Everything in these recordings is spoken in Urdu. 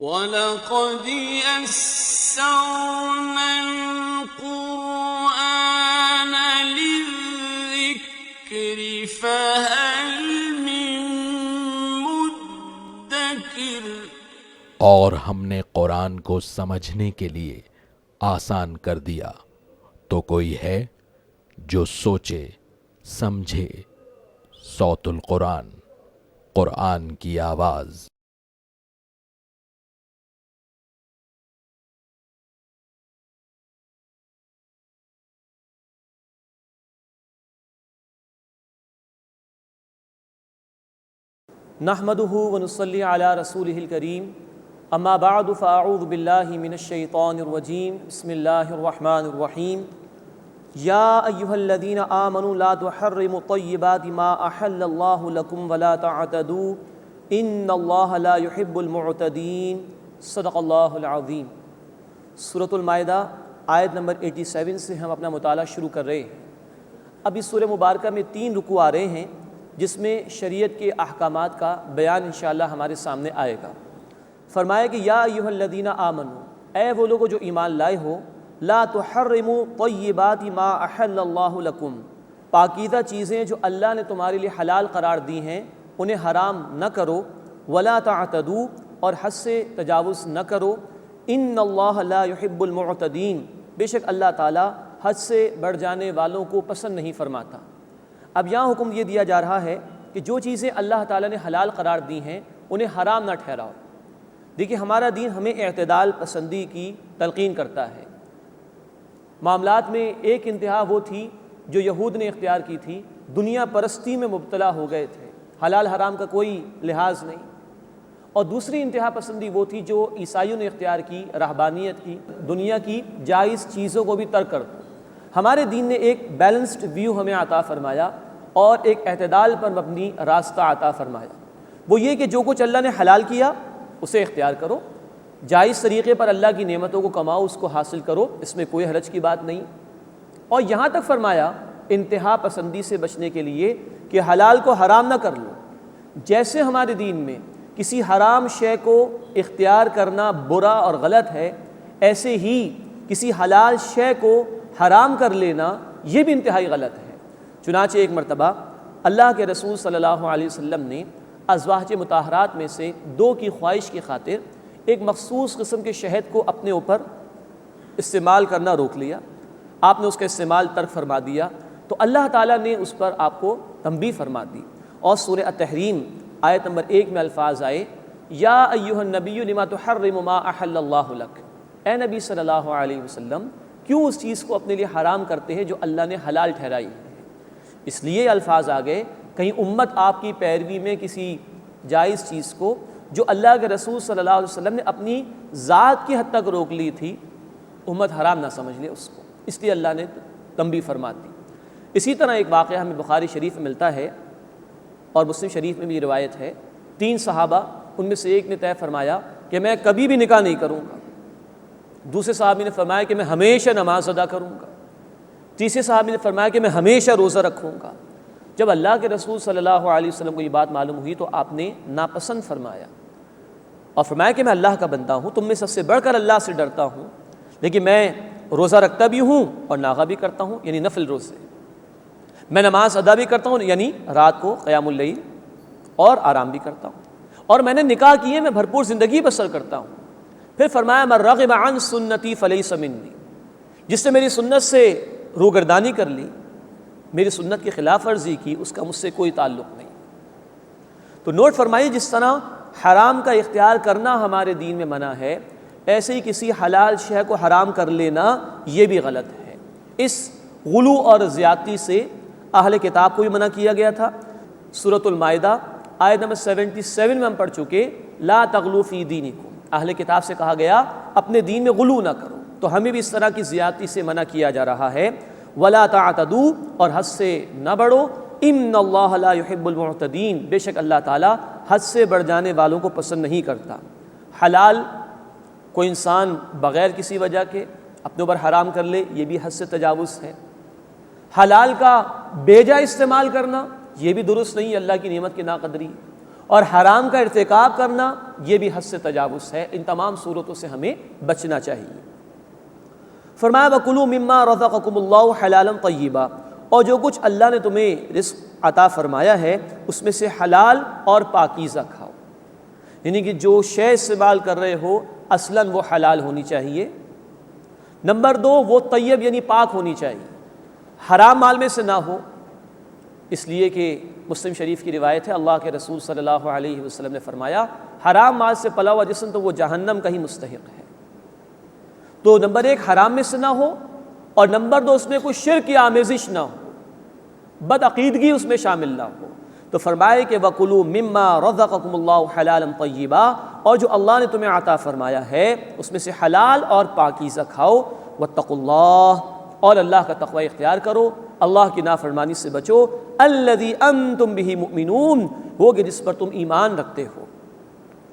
وَلَقَدْ يَسَّرْنَا الْقُرْآنَ لِلذِّكْرِ فَهَلْ مِن مُّدَّكِرٍ۔ اور ہم نے قرآن کو سمجھنے کے لیے آسان کر دیا، تو کوئی ہے جو سوچے سمجھے۔ صوت القرآن، قرآن کی آواز۔ نحمده ونصلي على رسوله الكريم اما بعد فاعوذ بالله من الشيطان الرجيم بسم الله الرحمن الرحيم يا ايها الذين آمنوا لا تحرموا طيبات ما احل الله لكم ولا تعتدوا ان الله لا يحب المعتدين صدق اللہ العظیم۔ سورۃ المائدہ آیت نمبر 87 سے ہم اپنا مطالعہ شروع کر رہے ہیں۔ اب اس سورہ مبارکہ میں 3 رکوع آ رہے ہیں جس میں شریعت کے احکامات کا بیان انشاءاللہ ہمارے سامنے آئے گا۔ فرمایا کہ یا ایھا الذین آمنو، اے وہ لوگوں جو ایمان لائے ہو، لا تحرموا طیبات ما احل اللہ لکم، پاکیزہ چیزیں جو اللہ نے تمہارے لیے حلال قرار دی ہیں انہیں حرام نہ کرو، ولا تعتدوا، اور حد سے تجاوز نہ کرو، ان اللہ لا يحب المعتدین، بے شک اللہ تعالیٰ حد سے بڑھ جانے والوں کو پسند نہیں فرماتا۔ اب یہاں حکم یہ دیا جا رہا ہے کہ جو چیزیں اللہ تعالیٰ نے حلال قرار دی ہیں انہیں حرام نہ ٹھہراؤ۔ دیکھیے ہمارا دین ہمیں اعتدال پسندی کی تلقین کرتا ہے۔ معاملات میں ایک انتہا وہ تھی جو یہود نے اختیار کی تھی، دنیا پرستی میں مبتلا ہو گئے تھے، حلال حرام کا کوئی لحاظ نہیں۔ اور دوسری انتہا پسندی وہ تھی جو عیسائیوں نے اختیار کی، رہبانیت کی، دنیا کی جائز چیزوں کو بھی ترک کر دو۔ ہمارے دین نے ایک بیلنسڈ ویو ہمیں عطا فرمایا اور ایک اعتدال پر مبنی راستہ عطا فرمایا۔ وہ یہ کہ جو کچھ اللہ نے حلال کیا اسے اختیار کرو، جائز طریقے پر اللہ کی نعمتوں کو کماؤ، اس کو حاصل کرو، اس میں کوئی حرج کی بات نہیں۔ اور یہاں تک فرمایا انتہا پسندی سے بچنے کے لیے کہ حلال کو حرام نہ کر لو۔ جیسے ہمارے دین میں کسی حرام شے کو اختیار کرنا برا اور غلط ہے، ایسے ہی کسی حلال شے کو حرام کر لینا یہ بھی انتہائی غلط ہے۔ چنانچہ ایک مرتبہ اللہ کے رسول صلی اللہ علیہ وسلم نے ازواج مطہرات میں سے 2 کی خواہش کی خاطر ایک مخصوص قسم کے شہد کو اپنے اوپر استعمال کرنا روک لیا۔ آپ نے اس کا استعمال ترک فرما دیا تو اللہ تعالیٰ نے اس پر آپ کو تنبیہ فرما دی، اور سورہ التحریم آیت نمبر 1 میں الفاظ آئے یا ایھا النبی لما تحرم ما احل اللہ لک، اے نبی صلی اللہ علیہ وسلم کیوں اس چیز کو اپنے لیے حرام کرتے ہیں جو اللہ نے حلال ٹھہرائی ہے۔ اس لیے الفاظ آ گئے کہیں امت آپ کی پیروی میں کسی جائز چیز کو جو اللہ کے رسول صلی اللہ علیہ وسلم نے اپنی ذات کی حد تک روک لی تھی، امت حرام نہ سمجھ لے اس کو، اس لیے اللہ نے تنبیہ فرما دی۔ اسی طرح ایک واقعہ ہمیں بخاری شریف میں ملتا ہے اور مسلم شریف میں بھی روایت ہے، 3 صحابہ ان میں سے ایک نے طے فرمایا کہ میں کبھی بھی نکاح نہیں کروں گا، دوسرے صحابی نے فرمایا کہ میں ہمیشہ نماز ادا کروں گا، تیسرے صحابی نے فرمایا کہ میں ہمیشہ روزہ رکھوں گا۔ جب اللہ کے رسول صلی اللہ علیہ وسلم کو یہ بات معلوم ہوئی تو آپ نے ناپسند فرمایا اور فرمایا کہ میں اللہ کا بندہ ہوں، تم میں سب سے بڑھ کر اللہ سے ڈرتا ہوں، لیکن میں روزہ رکھتا بھی ہوں اور ناغہ بھی کرتا ہوں، یعنی نفل روزے، میں نماز ادا بھی کرتا ہوں، یعنی رات کو قیام اللیل، اور آرام بھی کرتا ہوں، اور میں نے نکاح کیے، میں بھرپور زندگی بسر کرتا ہوں۔ پھر فرمایا من رغب عن سنتی فلیس منی، جس نے میری سنت سے روگردانی کر لی، میری سنت کی خلاف ورزی کی، اس کا مجھ سے کوئی تعلق نہیں۔ تو نوٹ فرمائیے جس طرح حرام کا اختیار کرنا ہمارے دین میں منع ہے، ایسے ہی کسی حلال شے کو حرام کر لینا یہ بھی غلط ہے۔ اس غلو اور زیادتی سے اہل کتاب کو بھی منع کیا گیا تھا۔ سورۃ المائدہ آیت نمبر 77 میں ہم پڑھ چکے لا تغلو فی دینکم، اہل کتاب سے کہا گیا اپنے دین میں غلو نہ کرو، تو ہمیں بھی اس طرح کی زیادتی سے منع کیا جا رہا ہے۔ ولا تعتدوا، اور حد سے نہ بڑھو، ان اللہ لا يحب المعتدین، بے شک اللہ تعالیٰ حد سے بڑھ جانے والوں کو پسند نہیں کرتا۔ حلال کوئی انسان بغیر کسی وجہ کے اپنے اوپر حرام کر لے، یہ بھی حد سے تجاوز ہے۔ حلال کا بے جا استعمال کرنا یہ بھی درست نہیں، اللہ کی نعمت کی ناقدری۔ اور حرام کا ارتکاب کرنا یہ بھی حد سے تجاوز ہے۔ ان تمام صورتوں سے ہمیں بچنا چاہیے۔ فرمایا وَكُلُوا مِمَّا رَزَقَكُمُ اللَّهُ حَلَالًا طَيِّبًا، اور جو کچھ اللہ نے تمہیں رزق عطا فرمایا ہے اس میں سے حلال اور پاکیزہ کھاؤ، یعنی کہ جو شے استعمال کر رہے ہو اصلاً وہ حلال ہونی چاہیے۔ نمبر 2، وہ طیب یعنی پاک ہونی چاہیے، حرام مال میں سے نہ ہو، اس لیے کہ مسلم شریف کی روایت ہے اللہ کے رسول صلی اللہ علیہ وسلم نے فرمایا حرام مال سے پلا ہوا جسم تو وہ جہنم کا ہی مستحق ہے۔ تو نمبر 1 حرام میں سے نہ ہو، اور نمبر 2 اس میں کوئی شرک کی آمیزش نہ ہو، بد عقیدگی اس میں شامل نہ ہو۔ تو فرمائے کہ وَكُلُوا مِمَّا رَزَقَكُمُ اللَّهُ حَلَالًا طَيِّبًا، اور جو اللہ نے تمہیں عطا فرمایا ہے اس میں سے حلال اور پاکیزہ کھاؤ۔ وَاتَّقُوا اللَّهَ، اور اللہ کا تقوی اختیار کرو، اللہ کی نافرمانی سے بچو۔ الَّذِي أَنْتُمْ بِهِ مُؤْمِنُونَ، وہ کہ جس پر تم ایمان رکھتے ہو۔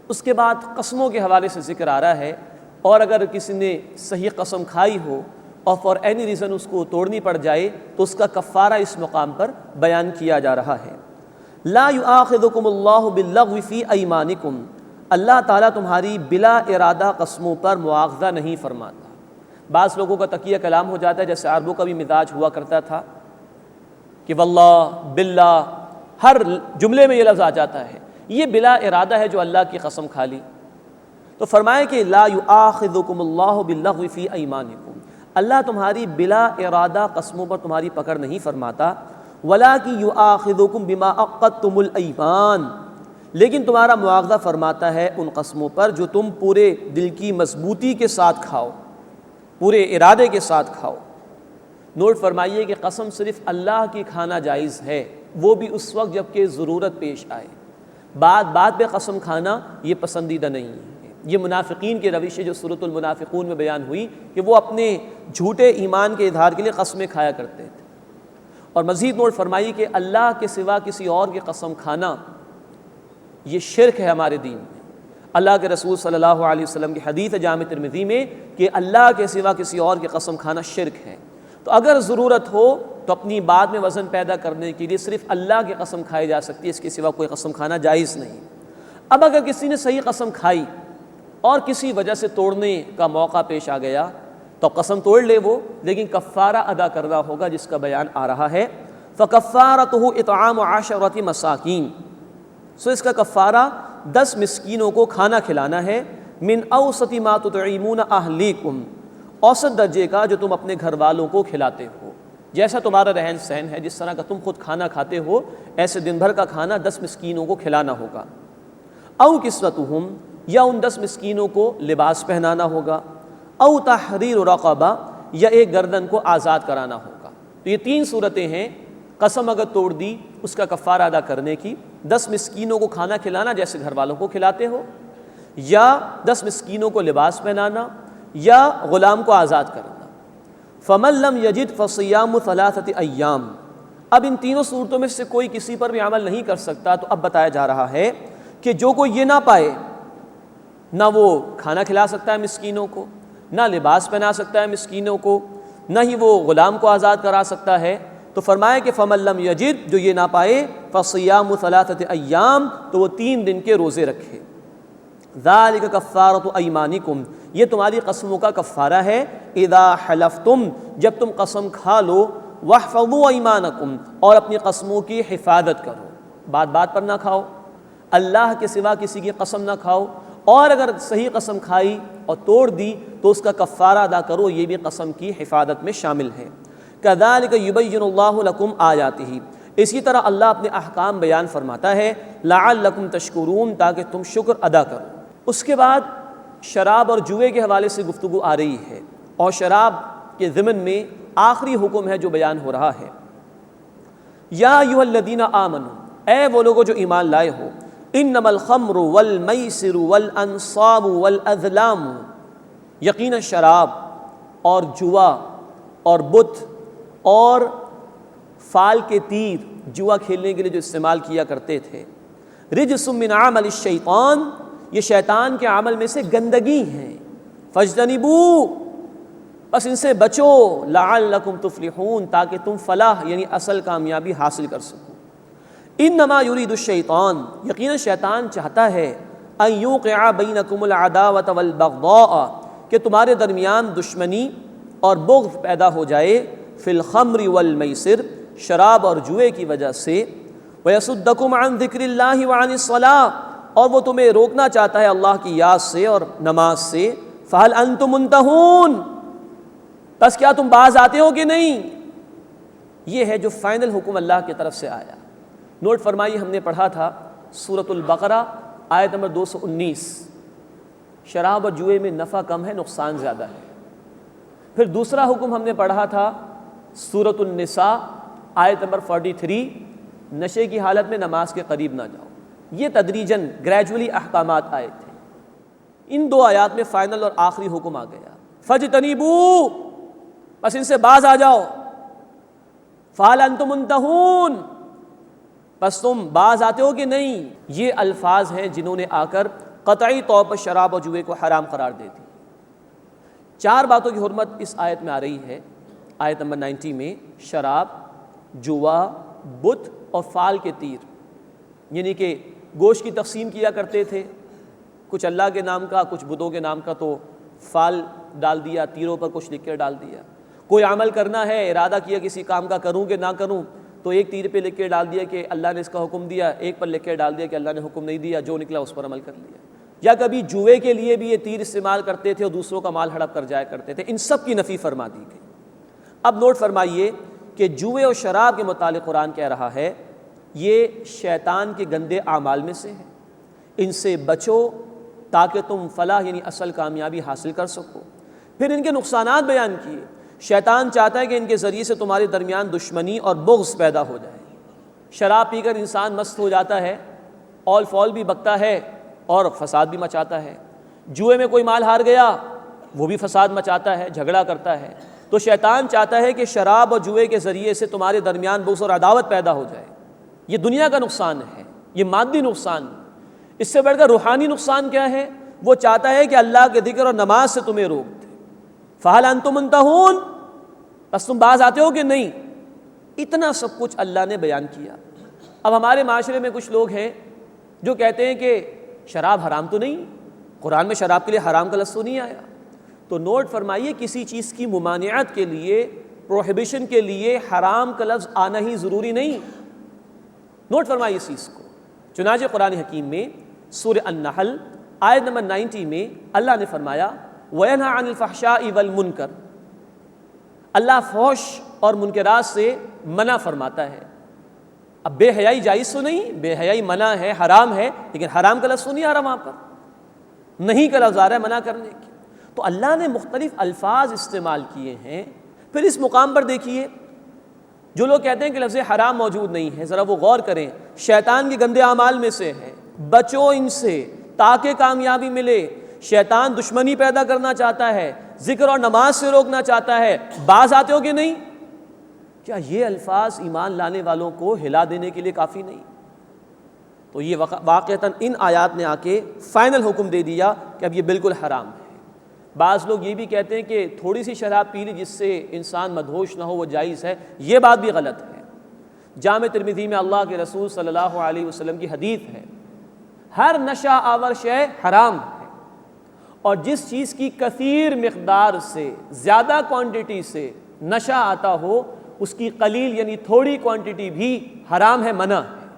اس کے بعد قسموں کے حوالے سے ذکر آ رہا ہے، اور اگر کسی نے صحیح قسم کھائی ہو اور فار اینی ریزن اس کو توڑنی پڑ جائے تو اس کا کفارہ اس مقام پر بیان کیا جا رہا ہے۔ لا یؤاخذکم اللہ باللغو فی ایمانکم، اللہ تعالیٰ تمہاری بلا ارادہ قسموں پر مواخذہ نہیں فرماتا۔ بعض لوگوں کا تقیہ کلام ہو جاتا ہے، جیسے عربوں کا بھی مزاج ہوا کرتا تھا کہ واللہ باللہ، ہر جملے میں یہ لفظ آ جاتا ہے، یہ بلا ارادہ ہے جو اللہ کی قسم کھا لی۔ تو فرمائے کہ لا یؤاخذکم اللہ باللغو فی ایمانکم، اللہ تمہاری بلا ارادہ قسموں پر تمہاری پکڑ نہیں فرماتا۔ وَلَٰكِن يُؤَاخِذُكُم بِمَا عَقَّدتُّمُ الْأَيْمَانَ، لیکن تمہارا مواخذہ فرماتا ہے ان قسموں پر جو تم پورے دل کی مضبوطی کے ساتھ کھاؤ، پورے ارادے کے ساتھ کھاؤ۔ نوٹ فرمائیے کہ قسم صرف اللہ کی کھانا جائز ہے، وہ بھی اس وقت جب کہ ضرورت پیش آئے۔ بات پہ قسم کھانا یہ پسندیدہ نہیں ہے۔ یہ منافقین کی روش ہے جو سورۃ المنافقون میں بیان ہوئی کہ وہ اپنے جھوٹے ایمان کے اظہار کے لیے قسمیں کھایا کرتے تھے۔ اور مزید نوٹ فرمائیے کہ اللہ کے سوا کسی اور کی قسم کھانا یہ شرک ہے ہمارے دین میں۔ اللہ کے رسول صلی اللہ علیہ وسلم کی حدیث ہے جامع ترمذی میں کہ اللہ کے سوا کسی اور کی قسم کھانا شرک ہے۔ تو اگر ضرورت ہو تو اپنی بات میں وزن پیدا کرنے کے لیے صرف اللہ کی قسم کھائی جا سکتی ہے، اس کے سوا کوئی قسم کھانا جائز نہیں۔ اب اگر کسی نے صحیح قسم کھائی اور کسی وجہ سے توڑنے کا موقع پیش آ گیا تو قسم توڑ لے وہ، لیکن کفارہ ادا کرنا ہوگا جس کا بیان آ رہا ہے۔ فَكَفَّارَتُهُ إِطْعَامُ عَشَرَةِ مَسَاكِينَ، سو اس کا کفارہ 10 مسکینوں کو کھانا کھلانا ہے۔ مِنْ أَوْسَطِ مَا تُطْعِمُونَ أَهْلِيكُمْ، اوسط درجے کا جو تم اپنے گھر والوں کو کھلاتے ہو، جیسا تمہارا رہن سہن ہے، جس طرح کا تم خود کھانا کھاتے ہو ایسے دن بھر کا کھانا 10 مسکینوں کو کھلانا ہوگا۔ أَوْ كِسْوَتُهُمْ، یا ان 10 مسکینوں کو لباس پہنانا ہوگا۔ او تحریر رقبہ، یا ایک گردن کو آزاد کرانا ہوگا۔ تو یہ 3 صورتیں ہیں، قسم اگر توڑ دی اس کا کفارہ ادا کرنے کی، 10 مسکینوں کو کھانا کھلانا جیسے گھر والوں کو کھلاتے ہو، یا 10 مسکینوں کو لباس پہنانا، یا غلام کو آزاد کرنا۔ فَمَن لَّمْ يَجِدْ فَصِيَامُ 3 أَيَّامٍ، اب ان تینوں صورتوں میں سے کوئی کسی پر بھی عمل نہیں کر سکتا، تو اب بتایا جا رہا ہے کہ جو کوئی یہ نہ پائے، نہ وہ کھانا کھلا سکتا ہے مسکینوں کو، نہ لباس پہنا سکتا ہے مسکینوں کو، نہ ہی وہ غلام کو آزاد کرا سکتا ہے، تو فرمایا کہ فَمَن لَّمْ يَجِدْ، جو یہ نہ پائے، فَصِيَامُ 3 أَيَّامٍ، تو وہ 3 دن کے روزے رکھے۔ ذَلِكَ كَفَّارَةُ أَيْمَانِكُمْ، یہ تمہاری قسموں کا کفارہ ہے۔ اِذَا حَلَفْتُمْ، جب تم قسم کھا لو، وَاحْفَظُوا أَيْمَانَكُمْ، اور اپنی قسموں کی حفاظت کرو، بات پر نہ کھاؤ، اللہ کے سوا کسی کی قسم نہ کھاؤ، اور اگر صحیح قسم کھائی اور توڑ دی تو اس کا کفارہ ادا کرو، یہ بھی قسم کی حفاظت میں شامل ہے۔ كَذَلِكَ يُبَيِّنُ اللَّهُ لَكُمْ آيَاتِهِ، اسی طرح اللہ اپنے احکام بیان فرماتا ہے، لَعَلَّكُمْ تَشْكُرُونَ، تاکہ تم شکر ادا کرو۔ اس کے بعد شراب اور جوئے کے حوالے سے گفتگو آ رہی ہے، اور شراب کے ضمن میں آخری حکم ہے جو بیان ہو رہا ہے۔ یا ایھا الذین آمنوا، اے وہ لوگوں جو ایمان لائے ہو، انما الخمر والمیسر والانصاب والازلام، یقیناً شراب اور جوا اور بت اور فال کے تیر جوا کھیلنے کے لیے جو استعمال کیا کرتے تھے، رجس من عمل الشیطان، یہ شیطان کے عمل میں سے گندگی ہیں، فاجتنبوا، بس ان سے بچو، لعلکم تفلحون، تاکہ تم فلاح یعنی اصل کامیابی حاصل کر سکو۔ انما یرید الشیطان، یقینا شیطان چاہتا ہے ان یوقع بینکم العداوۃ والبغضاء، کہ تمہارے درمیان دشمنی اور بغض پیدا ہو جائے، فی الخمر والمیسر، شراب اور جوئے کی وجہ سے، ویصدکم عن ذکر اللہ وعن الصلاۃ، اور وہ تمہیں روکنا چاہتا ہے اللہ کی یاد سے اور نماز سے، فہل انتم منتہون، بس کیا تم باز آتے ہو کہ نہیں؟ یہ ہے جو فائنل حکم اللہ کی طرف سے آیا۔ نوٹ فرمائیے، ہم نے پڑھا تھا سورۃ البقرہ آیت نمبر 219، شراب اور جوئے میں نفع کم ہے، نقصان زیادہ ہے۔ پھر دوسرا حکم ہم نے پڑھا تھا سورۃ النساء آیت نمبر 43، نشے کی حالت میں نماز کے قریب نہ جاؤ۔ یہ تدریجاً گریجولی احکامات آئے تھے۔ ان دو آیات میں فائنل اور آخری حکم آ گیا، فاجتنبوا، بس ان سے باز آ جاؤ، فہل انتم منتہون، بس تم باز آتے ہو کہ نہیں؟ یہ الفاظ ہیں جنہوں نے آ کر قطعی طور پر شراب اور جوئے کو حرام قرار دے دی۔ چار باتوں کی حرمت اس آیت میں آ رہی ہے۔ آیت نمبر 90 میں شراب، جوا، بت اور فال کے تیر، یعنی کہ گوشت کی تقسیم کیا کرتے تھے، کچھ اللہ کے نام کا، کچھ بتوں کے نام کا، تو فال ڈال دیا، تیروں پر کچھ لکھ کر ڈال دیا۔ کوئی عمل کرنا ہے، ارادہ کیا کسی کام کا کروں کہ نہ کروں، تو ایک تیر پہ لکھ کے ڈال دیا کہ اللہ نے اس کا حکم دیا، ایک پر لکھ کے ڈال دیا کہ اللہ نے حکم نہیں دیا، جو نکلا اس پر عمل کر لیا۔ یا کبھی جوئے کے لیے بھی یہ تیر استعمال کرتے تھے اور دوسروں کا مال ہڑپ کر جایا کرتے تھے۔ ان سب کی نفی فرما دی گئی۔ اب نوٹ فرمائیے کہ جوئے اور شراب کے متعلق قرآن کہہ رہا ہے یہ شیطان کے گندے اعمال میں سے ہے، ان سے بچو تاکہ تم فلاح یعنی اصل کامیابی حاصل کر سکو۔ پھر ان کے نقصانات بیان کیے۔ شیطان چاہتا ہے کہ ان کے ذریعے سے تمہارے درمیان دشمنی اور بغض پیدا ہو جائے۔ شراب پی کر انسان مست ہو جاتا ہے، اول فول بھی بکتا ہے اور فساد بھی مچاتا ہے۔ جوئے میں کوئی مال ہار گیا، وہ بھی فساد مچاتا ہے، جھگڑا کرتا ہے۔ تو شیطان چاہتا ہے کہ شراب اور جوئے کے ذریعے سے تمہارے درمیان بغض اور عداوت پیدا ہو جائے۔ یہ دنیا کا نقصان ہے، یہ مادی نقصان۔ اس سے بڑھ کر روحانی نقصان کیا ہے؟ وہ چاہتا ہے کہ اللہ کے ذکر اور نماز سے تمہیں روک دے۔ فہل انتم منتہون، بس تم باز آتے ہو کہ نہیں؟ اتنا سب کچھ اللہ نے بیان کیا۔ اب ہمارے معاشرے میں کچھ لوگ ہیں جو کہتے ہیں کہ شراب حرام تو نہیں، قرآن میں شراب کے لیے حرام کا لفظ تو نہیں آیا۔ تو نوٹ فرمائیے، کسی چیز کی ممانعت کے لیے، پروہیبیشن کے لیے حرام کا لفظ آنا ہی ضروری نہیں۔ نوٹ فرمائیے اس چیز کو۔ چنانچہ قرآن حکیم میں سورہ النحل آیت نمبر 90 میں اللہ نے فرمایا وَيَنْهَى عَنِ الْفَحْشَاءِ وَالْمُنْكَرِ، اللہ فحش اور منکرات سے منع فرماتا ہے۔ اب بے حیائی جائز تو نہیں، بے حیائی منع ہے، حرام ہے، لیکن حرام کا لفظ تو نہیں آ رہا وہاں پر، نہیں کا لفظ آ رہا ہے منع کرنے کی۔ تو اللہ نے مختلف الفاظ استعمال کیے ہیں۔ پھر اس مقام پر دیکھیے، جو لوگ کہتے ہیں کہ لفظ حرام موجود نہیں ہے، ذرا وہ غور کریں، شیطان کے گندے اعمال میں سے ہے، بچو ان سے تاکہ کامیابی ملے۔ شیطان دشمنی پیدا کرنا چاہتا ہے، ذکر اور نماز سے روکنا چاہتا ہے، باز آتے ہو کہ نہیں؟ کیا یہ الفاظ ایمان لانے والوں کو ہلا دینے کے لیے کافی نہیں؟ تو یہ واقعتاً ان آیات نے آ کے فائنل حکم دے دیا کہ اب یہ بالکل حرام ہے۔ بعض لوگ یہ بھی کہتے ہیں کہ تھوڑی سی شراب پی لی جس سے انسان مدہوش نہ ہو وہ جائز ہے، یہ بات بھی غلط ہے۔ جامع ترمذی میں اللہ کے رسول صلی اللہ علیہ وسلم کی حدیث ہے، ہر نشہ آور شے حرام ہے، اور جس چیز کی کثیر مقدار سے، زیادہ کوانٹٹی سے نشہ آتا ہو، اس کی قلیل یعنی تھوڑی کوانٹٹی بھی حرام ہے، منع ہے۔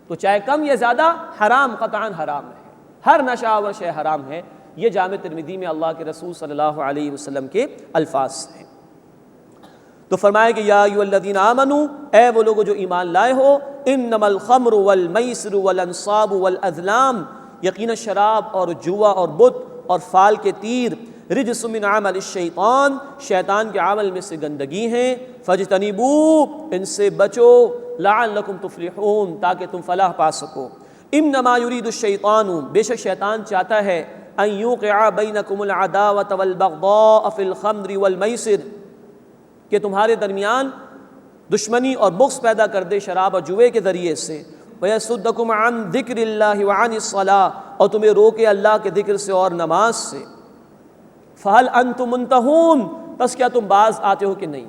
تو چاہے کم یا زیادہ حرام، قطعاً حرام ہے، ہر نشہ آور شے حرام ہے۔ یہ جامع ترمذی میں اللہ کے رسول صلی اللہ علیہ وسلم کے الفاظ ہیں۔ تو فرمایا کہ یا ایھا الذین آمنوا، اے وہ لوگو جو ایمان لائے ہو، انما الخمر والمیسر والانصاب والازلام، یقینا شراب اور جوا اور بت اور فال کے تیر، رجس من عمل الشیطان، شیطان کے عمل میں سے گندگی ہیں، فاجتنبوا، ان سے بچو، لعلکم تفلحون، تاکہ تم فلاح پا سکو۔ انما یرید الشیطان، بے شک شیطان چاہتا ہے، ان یوقع بینکم العداوۃ والبغضاء فی الخمر والمیسر، کہ تمہارے درمیان دشمنی اور بغض پیدا کر دے شراب اور جوئے کے ذریعے سے، وَيَصُدَّكُمْ عَنْ ذِكْرِ اللَّهِ وَعَنِ الصَّلَاةِ، اور تمہیں روکے اللہ کے ذکر سے اور نماز سے۔ فَهَلْ أَنْتُمْ مُنْتَهُونَ، بس کیا تم باز آتے ہو کہ نہیں؟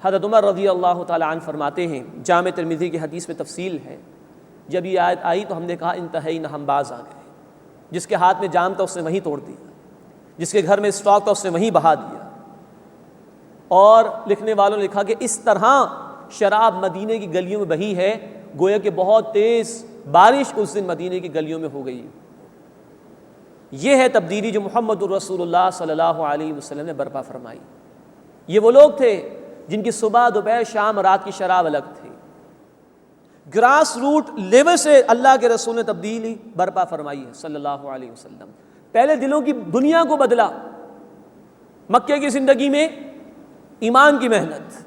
حضرت عمر رضی اللہ تعالیٰ عنہ فرماتے ہیں، جامع ترمذی کی حدیث میں تفصیل ہے، جب یہ آیت آئی تو ہم نے کہا انتہائی نہ ہم باز آ گئے، جس کے ہاتھ میں جام تھا اس نے وہیں توڑ دیا، جس کے گھر میں اسٹاک تھا اس نے وہیں بہا دیا۔ اور لکھنے والوں نے لکھا کہ اس طرح شراب مدینے کی گلیوں میں بہی ہے گویا کہ بہت تیز بارش اس دن مدینے کی گلیوں میں ہو گئی۔ یہ ہے تبدیلی جو محمد الرسول اللہ صلی اللہ علیہ وسلم نے برپا فرمائی۔ یہ وہ لوگ تھے جن کی صبح دوپہر شام رات کی شراب الگ تھی، گراس روٹ لیول سے اللہ کے رسول نے تبدیلی برپا فرمائی ہے صلی اللہ علیہ وسلم۔ پہلے دلوں کی دنیا کو بدلا، مکے کی زندگی میں ایمان کی محنت،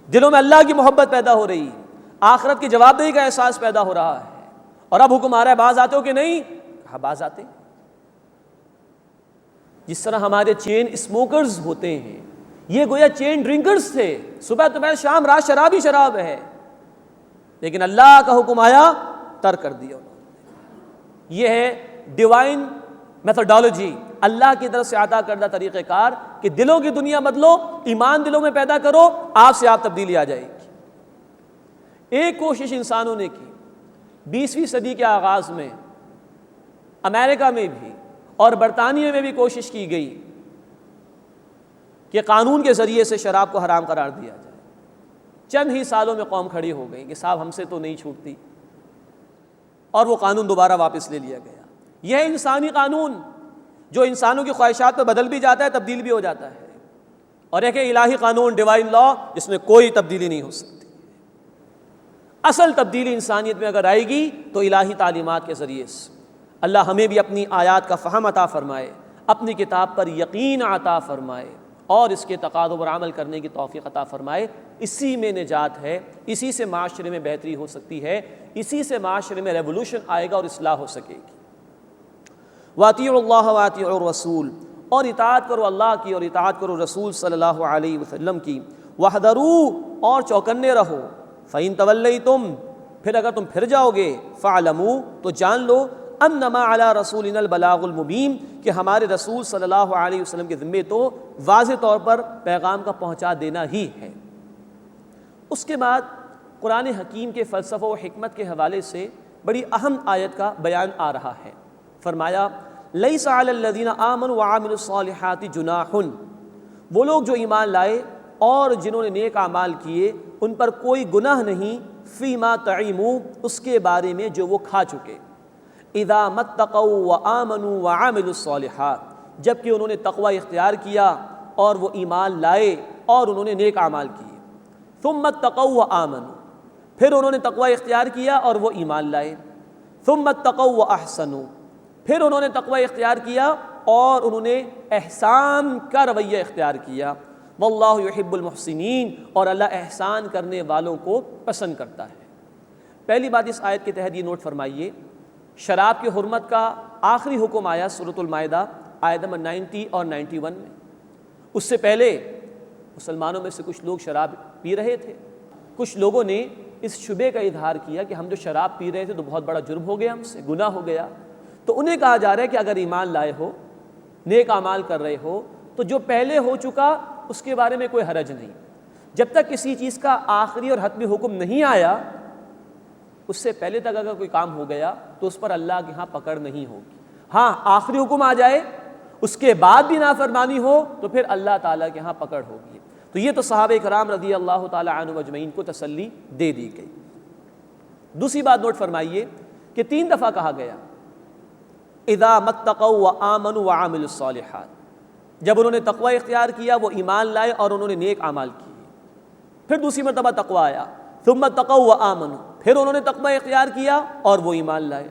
دلوں میں اللہ کی محبت پیدا ہو رہی ہے، آخرت کی جواب دہی کا احساس پیدا ہو رہا ہے، اور اب حکم آ رہا ہے باز آتے ہو کہ نہیں؟ کہا باز آتے۔ جس طرح ہمارے چین اسموکرز ہوتے ہیں، یہ گویا چین ڈرنکرز تھے، صبح دوپہر شام رات شراب ہی شراب ہے، لیکن اللہ کا حکم آیا ترک کر دیا انہوں نے۔ یہ ہے ڈیوائن میتھڈالوجی، اللہ کی طرف سے عطا کردہ طریقہ کار کہ دلوں کی دنیا بدلو، ایمان دلوں میں پیدا کرو، آپ سے آپ تبدیلی آ جائے گی۔ ایک کوشش انسانوں نے کی 20ویں صدی کے آغاز میں، امریکہ میں بھی اور برطانیہ میں بھی کوشش کی گئی کہ قانون کے ذریعے سے شراب کو حرام قرار دیا جائے۔ چند ہی سالوں میں قوم کھڑی ہو گئی کہ صاحب ہم سے تو نہیں چھوٹتی، اور وہ قانون دوبارہ واپس لے لیا گیا۔ یہ انسانی قانون جو انسانوں کی خواہشات پہ بدل بھی جاتا ہے، تبدیل بھی ہو جاتا ہے، اور ایک الہی قانون ڈیوائن لا جس میں کوئی تبدیلی نہیں ہو سکتی۔ اصل تبدیلی انسانیت میں اگر آئے گی تو الہی تعلیمات کے ذریعے سے۔ اللہ ہمیں بھی اپنی آیات کا فہم عطا فرمائے، اپنی کتاب پر یقین عطا فرمائے، اور اس کے تقاضوں پر عمل کرنے کی توفیق عطا فرمائے۔ اسی میں نجات ہے، اسی سے معاشرے میں بہتری ہو سکتی ہے، اسی سے معاشرے میں ریولوشن آئے گا اور اصلاح ہو سکے گی۔ وَأَطِيعُوا اللَّهَ وَأَطِيعُوا الرَّسُولَ، اور اطاعت کرو اللہ کی اور اطاعت کرو رسول صلی اللہ علیہ وسلم کی۔ وَاحْذَرُوا، اور چوکنے رہو۔ فَإِن تَوَلَّيْتُمْ، پھر اگر تم پھر جاؤ گے، فَاعْلَمُوا، تو جان لو، انما علی رسولنا البلاغ المبین، کہ ہمارے رسول صلی اللہ علیہ وسلم کے ذمے تو واضح طور پر پیغام کا پہنچا دینا ہی ہے۔ اس کے بعد قرآن حکیم کے فلسفہ و حکمت کے حوالے سے بڑی اہم آیت کا بیان آ رہا ہے۔ فرمایا لیس علی الذین آمنوا وعملوا الصالحات جناح، وہ لوگ جو ایمان لائے اور جنہوں نے نیک اعمال کیے ان پر کوئی گناہ نہیں، فیما طعموا، اس کے بارے میں جو وہ کھا چکے، اذا متقوا وآمنوا وعملوا الصالحات، جبکہ انہوں نے تقوی اختیار کیا اور وہ ایمان لائے اور انہوں نے نیک اعمال کیے۔ ثم اتقوا وآمنوا، پھر انہوں نے تقوی اختیار کیا اور وہ ایمان لائے۔ ثم اتقوا واحسنوا، پھر انہوں نے تقوی اختیار کیا اور انہوں نے احسان کا رویہ اختیار کیا۔ واللہ یحب المحسنین، اور اللہ احسان کرنے والوں کو پسند کرتا ہے۔ پہلی بات اس آیت کے تحت یہ نوٹ فرمائیے، شراب کی حرمت کا آخری حکم آیا سورۃ المائدہ آیت نمبر 90 اور 91 میں۔ اس سے پہلے مسلمانوں میں سے کچھ لوگ شراب پی رہے تھے۔ کچھ لوگوں نے اس شبے کا اظہار کیا کہ ہم جو شراب پی رہے تھے تو بہت بڑا جرم ہو گیا، ہم سے گناہ ہو گیا۔ تو انہیں کہا جا رہا ہے کہ اگر ایمان لائے ہو، نیک اعمال کر رہے ہو، تو جو پہلے ہو چکا اس کے بارے میں کوئی حرج نہیں۔ جب تک کسی چیز کا آخری اور حتمی حکم نہیں آیا، اس سے پہلے تک اگر کوئی کام ہو گیا تو اس پر اللہ کے ہاں پکڑ نہیں ہوگی۔ ہاں آخری حکم آ جائے، اس کے بعد بھی نافرمانی ہو تو پھر اللہ تعالیٰ کے ہاں پکڑ ہوگی۔ تو یہ تو صحابہ کرام رضی اللہ تعالیٰ عنہم اجمعین کو تسلی دے دی گئی۔ دوسری بات نوٹ فرمائیے کہ 3 دفعہ کہا گیا اذا متقوا وآمنوا وعملوا الصالحات، جب انہوں نے تقوی اختیار کیا، وہ ایمان لائے اور انہوں نے نیک اعمال کیے۔ پھر دوسری مرتبہ تقوی آیا، ثم اتقوا وآمنوا، پھر انہوں نے تقوی اختیار کیا اور وہ ایمان لائے۔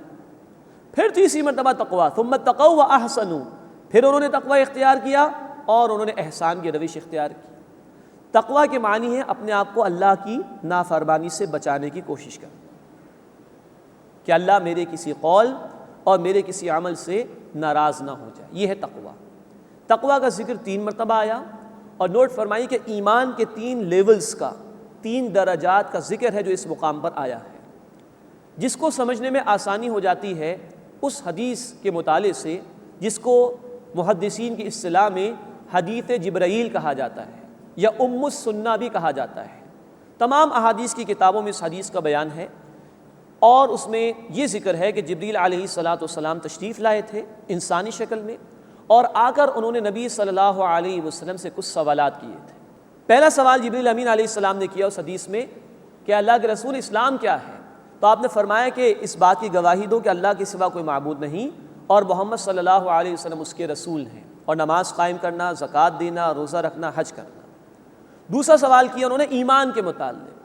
پھر تیسری مرتبہ تقوی، ثم اتقوا واحسنوا، پھر انہوں نے تقوی اختیار کیا اور انہوں نے احسان کی روش اختیار کی۔ تقوی کے معنی ہے اپنے آپ کو اللہ کی نافرمانی سے بچانے کی کوشش کرنا، کہ اللہ میرے کسی قول اور میرے کسی عمل سے ناراض نہ ہو جائے، یہ ہے تقوی۔ تقوی کا ذکر 3 مرتبہ آیا، اور نوٹ فرمائیے کہ ایمان کے 3 لیولز کا، 3 درجات کا ذکر ہے جو اس مقام پر آیا ہے۔ جس کو سمجھنے میں آسانی ہو جاتی ہے اس حدیث کے مطالعے سے، جس کو محدثین کی اصطلاح میں حدیث جبرائیل کہا جاتا ہے، یا ام السنہ بھی کہا جاتا ہے۔ تمام احادیث کی کتابوں میں اس حدیث کا بیان ہے، اور اس میں یہ ذکر ہے کہ جبریل علیہ الصلاۃ والسلام تشریف لائے تھے انسانی شکل میں، اور آ کر انہوں نے نبی صلی اللہ علیہ وسلم سے کچھ سوالات کیے تھے۔ پہلا سوال جبریل امین علیہ السلام نے کیا اس حدیث میں کہ اللہ کے رسول اسلام کیا ہے؟ تو آپ نے فرمایا کہ اس بات کی گواہی دو کہ اللہ کے سوا کوئی معبود نہیں اور محمد صلی اللہ علیہ وسلم اس کے رسول ہیں، اور نماز قائم کرنا، زکوٰۃ دینا، روزہ رکھنا، حج کرنا۔ دوسرا سوال کیا انہوں نے ایمان کے متعلق،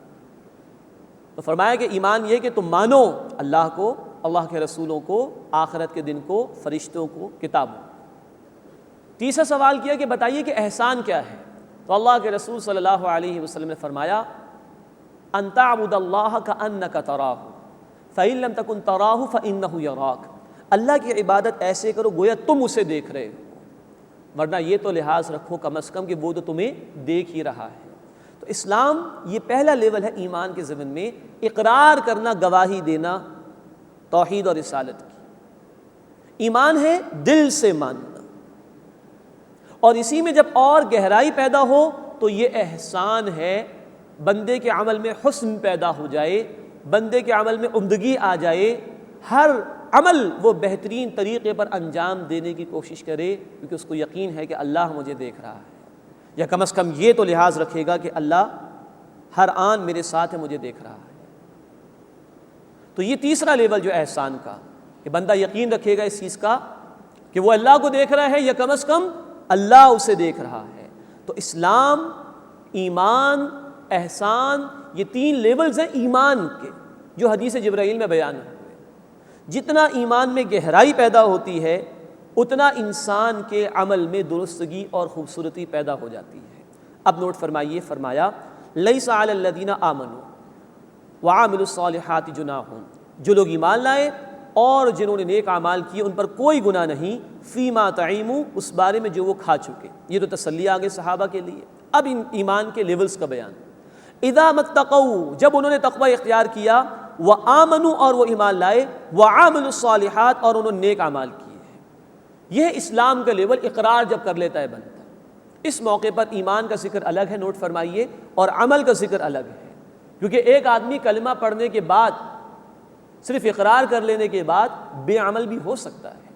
تو فرمایا کہ ایمان یہ کہ تم مانو اللہ کو، اللہ کے رسولوں کو، آخرت کے دن کو، فرشتوں کو، کتابوں کو۔ تیسرا سوال کیا کہ بتائیے کہ احسان کیا ہے؟ تو اللہ کے رسول صلی اللہ علیہ وسلم نے فرمایا ان تعبد اللہ کأنک تراہ فإن لم تکن تراہ فإنہ یراک، اللہ کی عبادت ایسے کرو گویا تم اسے دیکھ رہے ہو، ورنہ یہ تو لحاظ رکھو کم از کم کہ وہ تو تمہیں دیکھ ہی رہا ہے۔ تو اسلام یہ پہلا لیول ہے ایمان کے ضمن میں، اقرار کرنا، گواہی دینا توحید اور رسالت کی۔ ایمان ہے دل سے ماننا، اور اسی میں جب اور گہرائی پیدا ہو تو یہ احسان ہے، بندے کے عمل میں حسن پیدا ہو جائے، بندے کے عمل میں عمدگی آ جائے، ہر عمل وہ بہترین طریقے پر انجام دینے کی کوشش کرے، کیونکہ اس کو یقین ہے کہ اللہ مجھے دیکھ رہا ہے، یا کم از کم یہ تو لحاظ رکھے گا کہ اللہ ہر آن میرے ساتھ ہے، مجھے دیکھ رہا ہے۔ تو یہ تیسرا لیول جو احسان کا، کہ بندہ یقین رکھے گا اس چیز کا کہ وہ اللہ کو دیکھ رہا ہے، یا کم از کم اللہ اسے دیکھ رہا ہے۔ تو اسلام، ایمان، احسان، یہ تین لیولز ہیں ایمان کے جو حدیث جبرائیل میں بیان ہوئے۔ جتنا ایمان میں گہرائی پیدا ہوتی ہے اتنا انسان کے عمل میں درستگی اور خوبصورتی پیدا ہو جاتی ہے۔ اب نوٹ فرمائیے، فرمایا لیس علی الذین آمنوا وعملوا الصالحات جناح، جو لوگ ایمان لائے اور جنہوں نے نیک اعمال کیے ان پر کوئی گناہ نہیں، فیما طعموا، اس بارے میں جو وہ کھا چکے۔ یہ تو تسلی آگے صحابہ کے لیے۔ اب ان ایمان کے لیولز کا بیان، اذا متقوا، جب انہوں نے تقوی اختیار کیا، وآمنوا، اور وہ ایمان لائے، وعملوا الصالحات، اور انہوں نے نیک اعمال کیے۔ یہ اسلام کا لیول، اقرار جب کر لیتا ہے بندہ۔ اس موقع پر ایمان کا ذکر الگ ہے، نوٹ فرمائیے، اور عمل کا ذکر الگ ہے، کیونکہ ایک آدمی کلمہ پڑھنے کے بعد، صرف اقرار کر لینے کے بعد بے عمل بھی ہو سکتا ہے،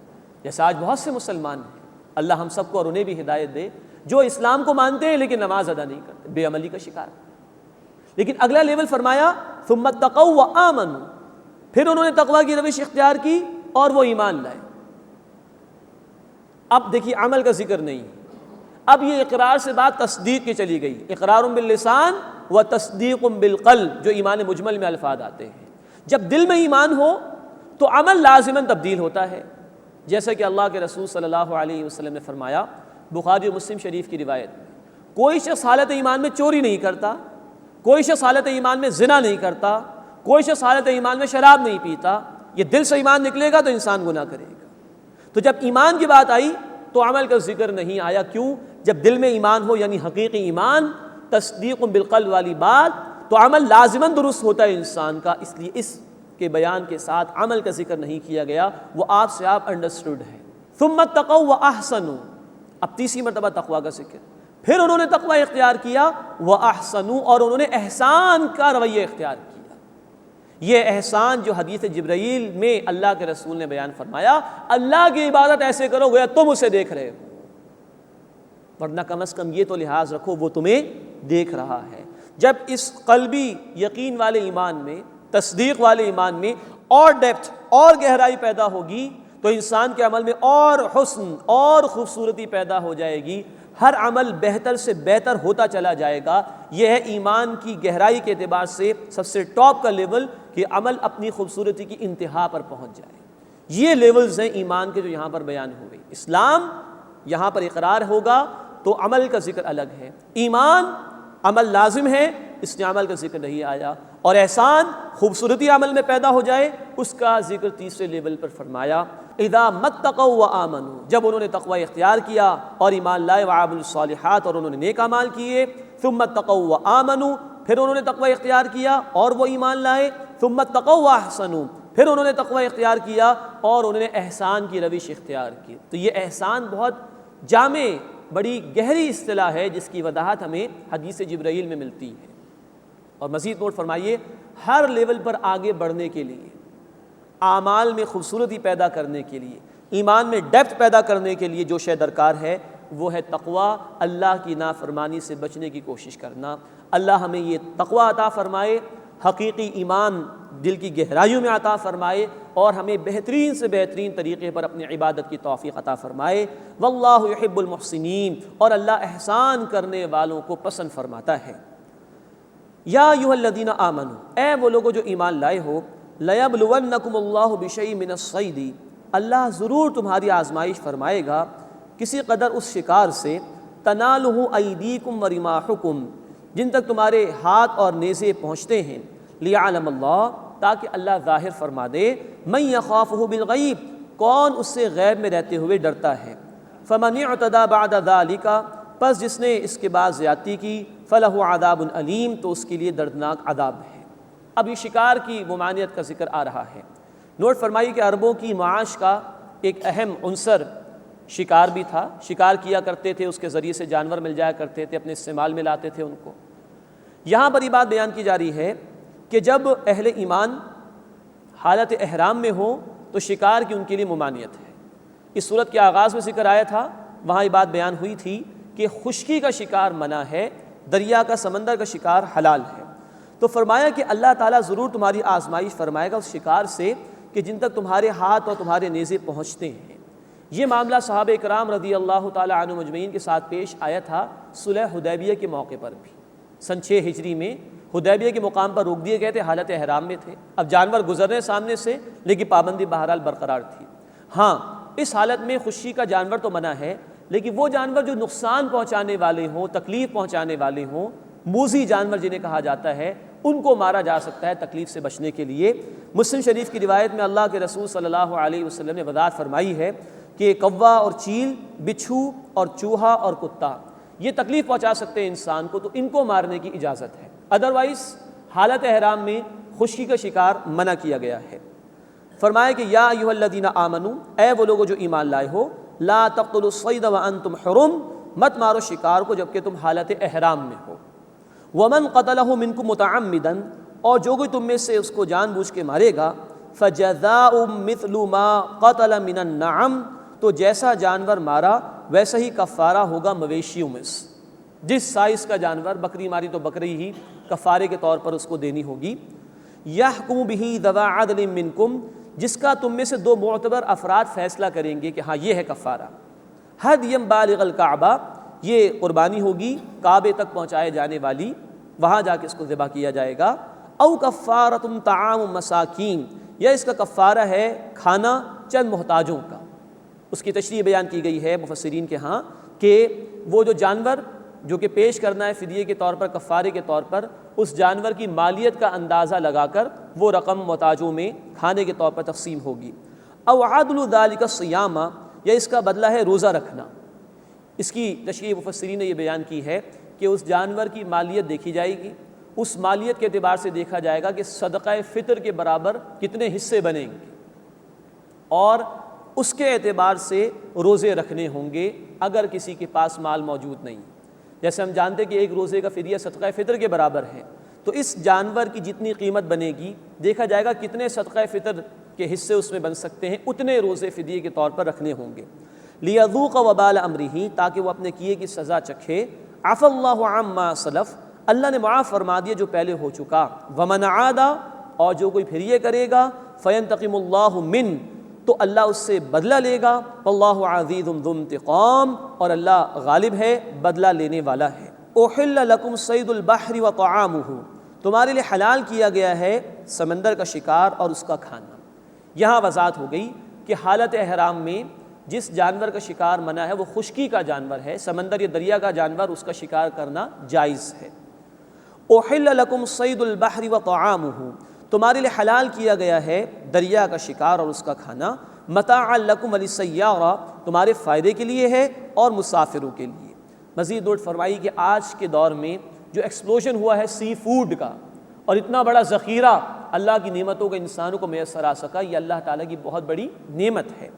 جیسا آج بہت سے مسلمان ہیں، اللہ ہم سب کو اور انہیں بھی ہدایت دے، جو اسلام کو مانتے ہیں لیکن نماز ادا نہیں کرتے، بے عملی کا شکار۔ لیکن اگلا لیول فرمایا ثم اتقوا وآمنوا، پھر انہوں نے تقوی کی روش اختیار کی اور وہ ایمان لائے۔ اب دیکھیے عمل کا ذکر نہیں، اب یہ اقرار سے بات تصدیق کی چلی گئی، اقرار باللسان و تصدیق بالقلب، جو ایمان مجمل میں الفاظ آتے ہیں۔ جب دل میں ایمان ہو تو عمل لازماً تبدیل ہوتا ہے، جیسا کہ اللہ کے رسول صلی اللہ علیہ وسلم نے فرمایا بخاری و مسلم شریف کی روایت میں، کوئی شخص حالت ایمان میں چوری نہیں کرتا، کوئی شخص حالت ایمان میں زنا نہیں کرتا، کوئی شخص حالت ایمان میں شراب نہیں پیتا۔ یہ دل سے ایمان نکلے گا تو انسان گناہ کرے گا۔ تو جب ایمان کی بات آئی تو عمل کا ذکر نہیں آیا، کیوں؟ جب دل میں ایمان ہو، یعنی حقیقی ایمان، تصدیق بالقلب والی بات، تو عمل لازماً درست ہوتا ہے انسان کا، اس لیے اس کے بیان کے ساتھ عمل کا ذکر نہیں کیا گیا، وہ آپ سے آپ انڈرسٹوڈ ہے۔ ثم اتقوا واحسنوا، اب تیسری مرتبہ تقوی کا ذکر، پھر انہوں نے تقوی اختیار کیا، واحسنوا، اور انہوں نے احسان کا رویہ اختیار کیا۔ یہ احسان جو حدیث جبرائیل میں اللہ کے رسول نے بیان فرمایا، اللہ کی عبادت ایسے کرو گویا تم اسے دیکھ رہے ہو، ورنہ کم از کم یہ تو لحاظ رکھو وہ تمہیں دیکھ رہا ہے۔ جب اس قلبی یقین والے ایمان میں، تصدیق والے ایمان میں اور ڈیپتھ اور گہرائی پیدا ہوگی تو انسان کے عمل میں اور حسن اور خوبصورتی پیدا ہو جائے گی، ہر عمل بہتر سے بہتر ہوتا چلا جائے گا۔ یہ ہے ایمان کی گہرائی کے اعتبار سے سب سے ٹاپ کا لیول، کہ عمل اپنی خوبصورتی کی انتہا پر پہنچ جائے۔ یہ لیولز ہیں ایمان کے جو یہاں پر بیان ہوئے۔ اسلام یہاں پر اقرار ہوگا تو عمل کا ذکر الگ ہے، ایمان عمل لازم ہے، اس نے عمل کا ذکر نہیں آیا، اور احسان خوبصورتی عمل میں پیدا ہو جائے اس کا ذکر تیسرے لیول پر فرمایا۔ اذا متقوا وآمنوا، جب انہوں نے تقوی اختیار کیا اور ایمان لائے، وعملوا الصالحات، اور انہوں نے نیک اعمال کیے، ثم اتقوا وآمنوا، پھر انہوں نے تقوی اختیار کیا اور وہ ایمان لائے، ثم اتقوا واحسنوا، پھر انہوں نے تقوی اختیار کیا اور انہوں نے احسان کی روش اختیار کی۔ تو یہ احسان بہت جامع بڑی گہری اصطلاح ہے جس کی وضاحت ہمیں حدیث جبرائیل میں ملتی ہے۔ اور مزید نوٹ فرمائیے، ہر لیول پر آگے بڑھنے کے لیے، اعمال میں خوبصورتی پیدا کرنے کے لیے، ایمان میں ڈیپتھ پیدا کرنے کے لیے جو شے درکار ہے وہ ہے تقویٰ، اللہ کی نافرمانی سے بچنے کی کوشش کرنا۔ اللہ ہمیں یہ تقویٰ عطا فرمائے، حقیقی ایمان دل کی گہرائیوں میں عطا فرمائے، اور ہمیں بہترین سے بہترین طریقے پر اپنی عبادت کی توفیق عطا فرمائے۔ واللہ یحب المحسنین، اور اللہ احسان کرنے والوں کو پسند فرماتا ہے۔ یا ایھا الذین آمنوا، اے وہ لوگوں جو ایمان لائے ہو، لیبلونکم اللہ بشیء من الصید، اللہ ضرور تمہاری آزمائش فرمائے گا کسی قدر اس شکار سے، تنالہ ایدیکم ورماحکم، جن تک تمہارے ہاتھ اور نیزے پہنچتے ہیں، لیعلم اللہ، تاکہ اللہ ظاہر فرما دے، من یخافہ بالغیب، کون اس سے غیب میں رہتے ہوئے ڈرتا ہے، فمن اعتدی بعد ذلک، پس جس نے اس کے بعد زیادتی کی، فلہ عذاب علیم، تو اس کے لیے دردناک عذاب ہے۔ اب یہ شکار کی ممانعت کا ذکر آ رہا ہے۔ نوٹ فرمائیے کہ عربوں کی معاش کا ایک اہم عنصر شکار بھی تھا، شکار کیا کرتے تھے، اس کے ذریعے سے جانور مل جایا کرتے تھے، اپنے استعمال میں لاتے تھے ان کو۔ یہاں پر یہ بات بیان کی جا رہی ہے کہ جب اہل ایمان حالت احرام میں ہوں تو شکار کی ان کے لیے ممانعت ہے۔ اس صورت کے آغاز میں ذکر آیا تھا، وہاں یہ بات بیان ہوئی تھی کہ خشکی کا شکار منع ہے، دریا کا، سمندر کا شکار حلال ہے۔ تو فرمایا کہ اللہ تعالیٰ ضرور تمہاری آزمائش فرمائے گا اس شکار سے کہ جن تک تمہارے ہاتھ اور تمہارے نیزے پہنچتے ہیں۔ یہ معاملہ صحابہ کرام رضی اللہ تعالیٰ عنہ مجمعین کے ساتھ پیش آیا تھا صلح حدیبیہ کے موقع پر بھی۔ سن 6 ہجری میں حدیبیہ کے مقام پر روک دیے گئے تھے، حالت احرام میں تھے، اب جانور گزرنے سامنے سے، لیکن پابندی بہرحال برقرار تھی۔ ہاں، اس حالت میں خشکی کا جانور تو منع ہے، لیکن وہ جانور جو نقصان پہنچانے والے ہوں، تکلیف پہنچانے والے ہوں، موذی جانور جنہیں کہا جاتا ہے، ان کو مارا جا سکتا ہے تکلیف سے بچنے کے لیے۔ مسلم شریف کی روایت میں اللہ کے رسول صلی اللہ علیہ وسلم نے وضاحت فرمائی ہے کہ کوا اور چیل، بچھو اور چوہا اور کتا، یہ تکلیف پہنچا سکتے ہیں انسان کو، تو ان کو مارنے کی اجازت ہے، ادروائز حالت احرام میں خشکی کا شکار منع کیا گیا ہے۔ فرمایا کہ یا ایھا الذین آمنوا، اے وہ لوگوں جو ایمان لائے ہو، لا تقتلوا الصید وانتم حرم، مت مارو شکار کو جبکہ تم حالت احرام میں ہو۔ ومن قتلہ منکم متعمدا، اور جو کوئی تم میں سے اس کو جان بوجھ کے مارے گا، فجزاء مثل ما قتل من النعم، تو جیسا جانور مارا ویسا ہی کفارہ ہوگا مویشیوں میں سے، جس سائز کا جانور، بکری ماری تو بکری ہی کفارے کے طور پر اس کو دینی ہوگی۔ یحکم بہ ذوی عدل منکم، جس کا تم میں سے 2 معتبر افراد فیصلہ کریں گے کہ ہاں یہ ہے کفارہ۔ ہدی بالغ الکعبہ، یہ قربانی ہوگی کعبے تک پہنچائے جانے والی، وہاں جا کے اس کو ذبح کیا جائے گا۔ او کفارۃ طعام مساکین، یا اس کا کفارہ ہے کھانا چند محتاجوں کا۔ اس کی تشریح بیان کی گئی ہے مفسرین کے ہاں کہ وہ جو جانور جو کہ پیش کرنا ہے فدیے کے طور پر، کفارے کے طور پر، اس جانور کی مالیت کا اندازہ لگا کر وہ رقم محتاجوں میں کھانے کے طور پر تقسیم ہوگی۔ او عدل ذلک الصیام، یا اس کا بدلہ ہے روزہ رکھنا۔ اس کی تشریح مفسرین نے یہ بیان کی ہے کہ اس جانور کی مالیت دیکھی جائے گی، اس مالیت کے اعتبار سے دیکھا جائے گا کہ صدقہ فطر کے برابر کتنے حصے بنیں گے، اور اس کے اعتبار سے روزے رکھنے ہوں گے اگر کسی کے پاس مال موجود نہیں۔ جیسے ہم جانتے کہ ایک روزے کا فدیہ صدقہ فطر کے برابر ہے، تو اس جانور کی جتنی قیمت بنے گی دیکھا جائے گا کتنے صدقہ فطر کے حصے اس میں بن سکتے ہیں، اتنے روزے فدیے کے طور پر رکھنے ہوں گے۔ لیذوق وبال امرہ، تاکہ وہ اپنے کیے کی سزا چکھے۔ عفی اللہ عما سلف، اللہ نے معاف فرما دیا جو پہلے ہو چکا۔ ومن عاد، اور جو کوئی پھر یہ کرے گا، فینتقم اللہ من، تو اللہ اس سے بدلہ لے گا۔ واللہ عزیز ذو انتقام، اور اللہ غالب ہے، بدلہ لینے والا ہے۔ احل لکم صید البحر وطعامہ، تمہارے لیے حلال کیا گیا ہے سمندر کا شکار اور اس کا کھانا۔ یہاں وضاحت ہو گئی کہ حالت احرام میں جس جانور کا شکار منع ہے وہ خشکی کا جانور ہے، سمندر یا دریا کا جانور، اس کا شکار کرنا جائز ہے۔ احل لکم صید البحر وطعامہ، تمہارے لیے حلال کیا گیا ہے دریا کا شکار اور اس کا کھانا۔ متاعا لکم وللسیارہ، تمہارے فائدے کے لیے ہے اور مسافروں کے لیے۔ مزید نوٹ فرمائی کہ آج کے دور میں جو ایکسپلوژن ہوا ہے سی فوڈ کا، اور اتنا بڑا ذخیرہ اللہ کی نعمتوں کا انسانوں کو میسر آ سکا، یہ اللہ تعالیٰ کی بہت بڑی نعمت ہے۔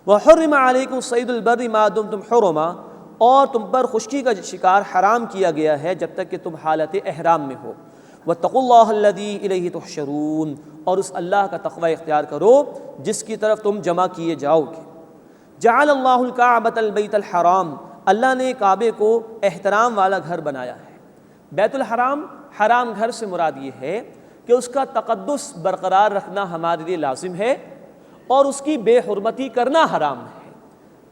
وحرم علیکم صید البر ما دمتم حرما، اور تم پر خشکی کا شکار حرام کیا گیا ہے جب تک کہ تم حالت احرام میں ہو۔ واتقوا اللہ الذی الیہ تحشرون، اور اس اللہ کا تقوی اختیار کرو جس کی طرف تم جمع کیے جاؤ گے۔ جعل اللہ الکعبۃ البیت الحرام، اللہ نے کعبے کو احترام والا گھر بنایا ہے۔ بیت الحرام، حرام گھر سے مراد یہ ہے کہ اس کا تقدس برقرار رکھنا ہمارے لیے لازم ہے اور اس کی بے حرمتی کرنا حرام ہے۔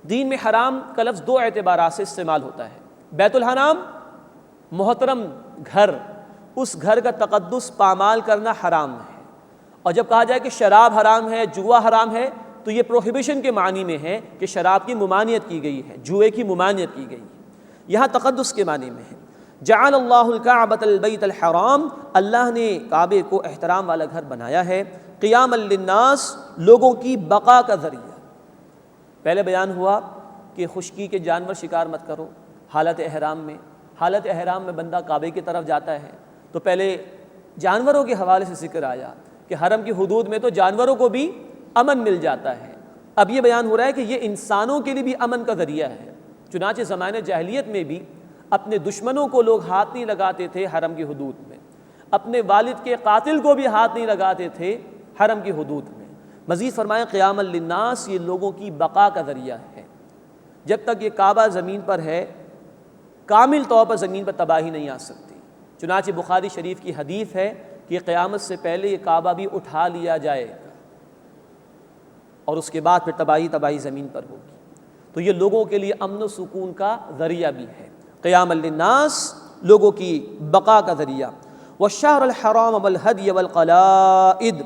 دین میں حرام کا لفظ دو اعتبارات سے استعمال ہوتا ہے۔ بیت الحرام محترم گھر، اس گھر کا تقدس پامال کرنا حرام ہے، اور جب کہا جائے کہ شراب حرام ہے، جوا حرام ہے، تو یہ پروہیبیشن کے معنی میں ہے کہ شراب کی ممانعت کی گئی ہے، جوئے کی ممانعت کی گئی ہے۔ یہاں تقدس کے معنی میں ہے۔ جعل اللہ الکعبۃ البیت الحرام، اللہ نے کعبے کو احترام والا گھر بنایا ہے، قیاما للناس، لوگوں کی بقا کا ذریعہ۔ پہلے بیان ہوا کہ خشکی کے جانور شکار مت کرو حالت احرام میں۔ حالت احرام میں بندہ کعبے کی طرف جاتا ہے تو پہلے جانوروں کے حوالے سے ذکر آیا کہ حرم کی حدود میں تو جانوروں کو بھی امن مل جاتا ہے۔ اب یہ بیان ہو رہا ہے کہ یہ انسانوں کے لیے بھی امن کا ذریعہ ہے۔ چنانچہ زمانہ جاہلیت میں بھی اپنے دشمنوں کو لوگ ہاتھ نہیں لگاتے تھے حرم کی حدود میں، اپنے والد کے قاتل کو بھی ہاتھ نہیں لگاتے تھے حرم کی حدود میں۔ مزید فرمائیں قیاما للناس، یہ لوگوں کی بقا کا ذریعہ ہے۔ جب تک یہ کعبہ زمین پر ہے کامل طور پر زمین پر تباہی نہیں آ سکتی۔ چنانچہ بخاری شریف کی حدیث ہے کہ قیامت سے پہلے یہ کعبہ بھی اٹھا لیا جائے گا اور اس کے بعد پھر تباہی زمین پر ہوگی۔ تو یہ لوگوں کے لیے امن و سکون کا ذریعہ بھی ہے۔ قیاما للناس، لوگوں کی بقا کا ذریعہ۔ والشہر الحرام والہدی والقلائد،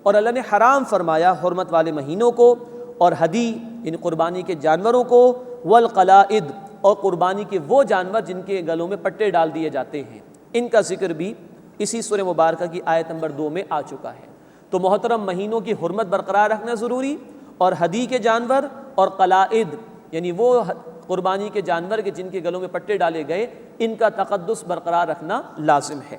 اور اللہ نے حرام فرمایا حرمت والے مہینوں کو اور ہدی یعنی قربانی کے جانوروں کو، والقلائد اور قربانی کے وہ جانور جن کے گلوں میں پٹے ڈال دیے جاتے ہیں، ان کا ذکر بھی اسی سورہ مبارکہ کی آیت نمبر 2 میں آ چکا ہے۔ تو محترم مہینوں کی حرمت برقرار رکھنا ضروری، اور ہدی کے جانور اور قلائد یعنی وہ قربانی کے جانور کے جن کے گلوں میں پٹے ڈالے گئے، ان کا تقدس برقرار رکھنا لازم ہے۔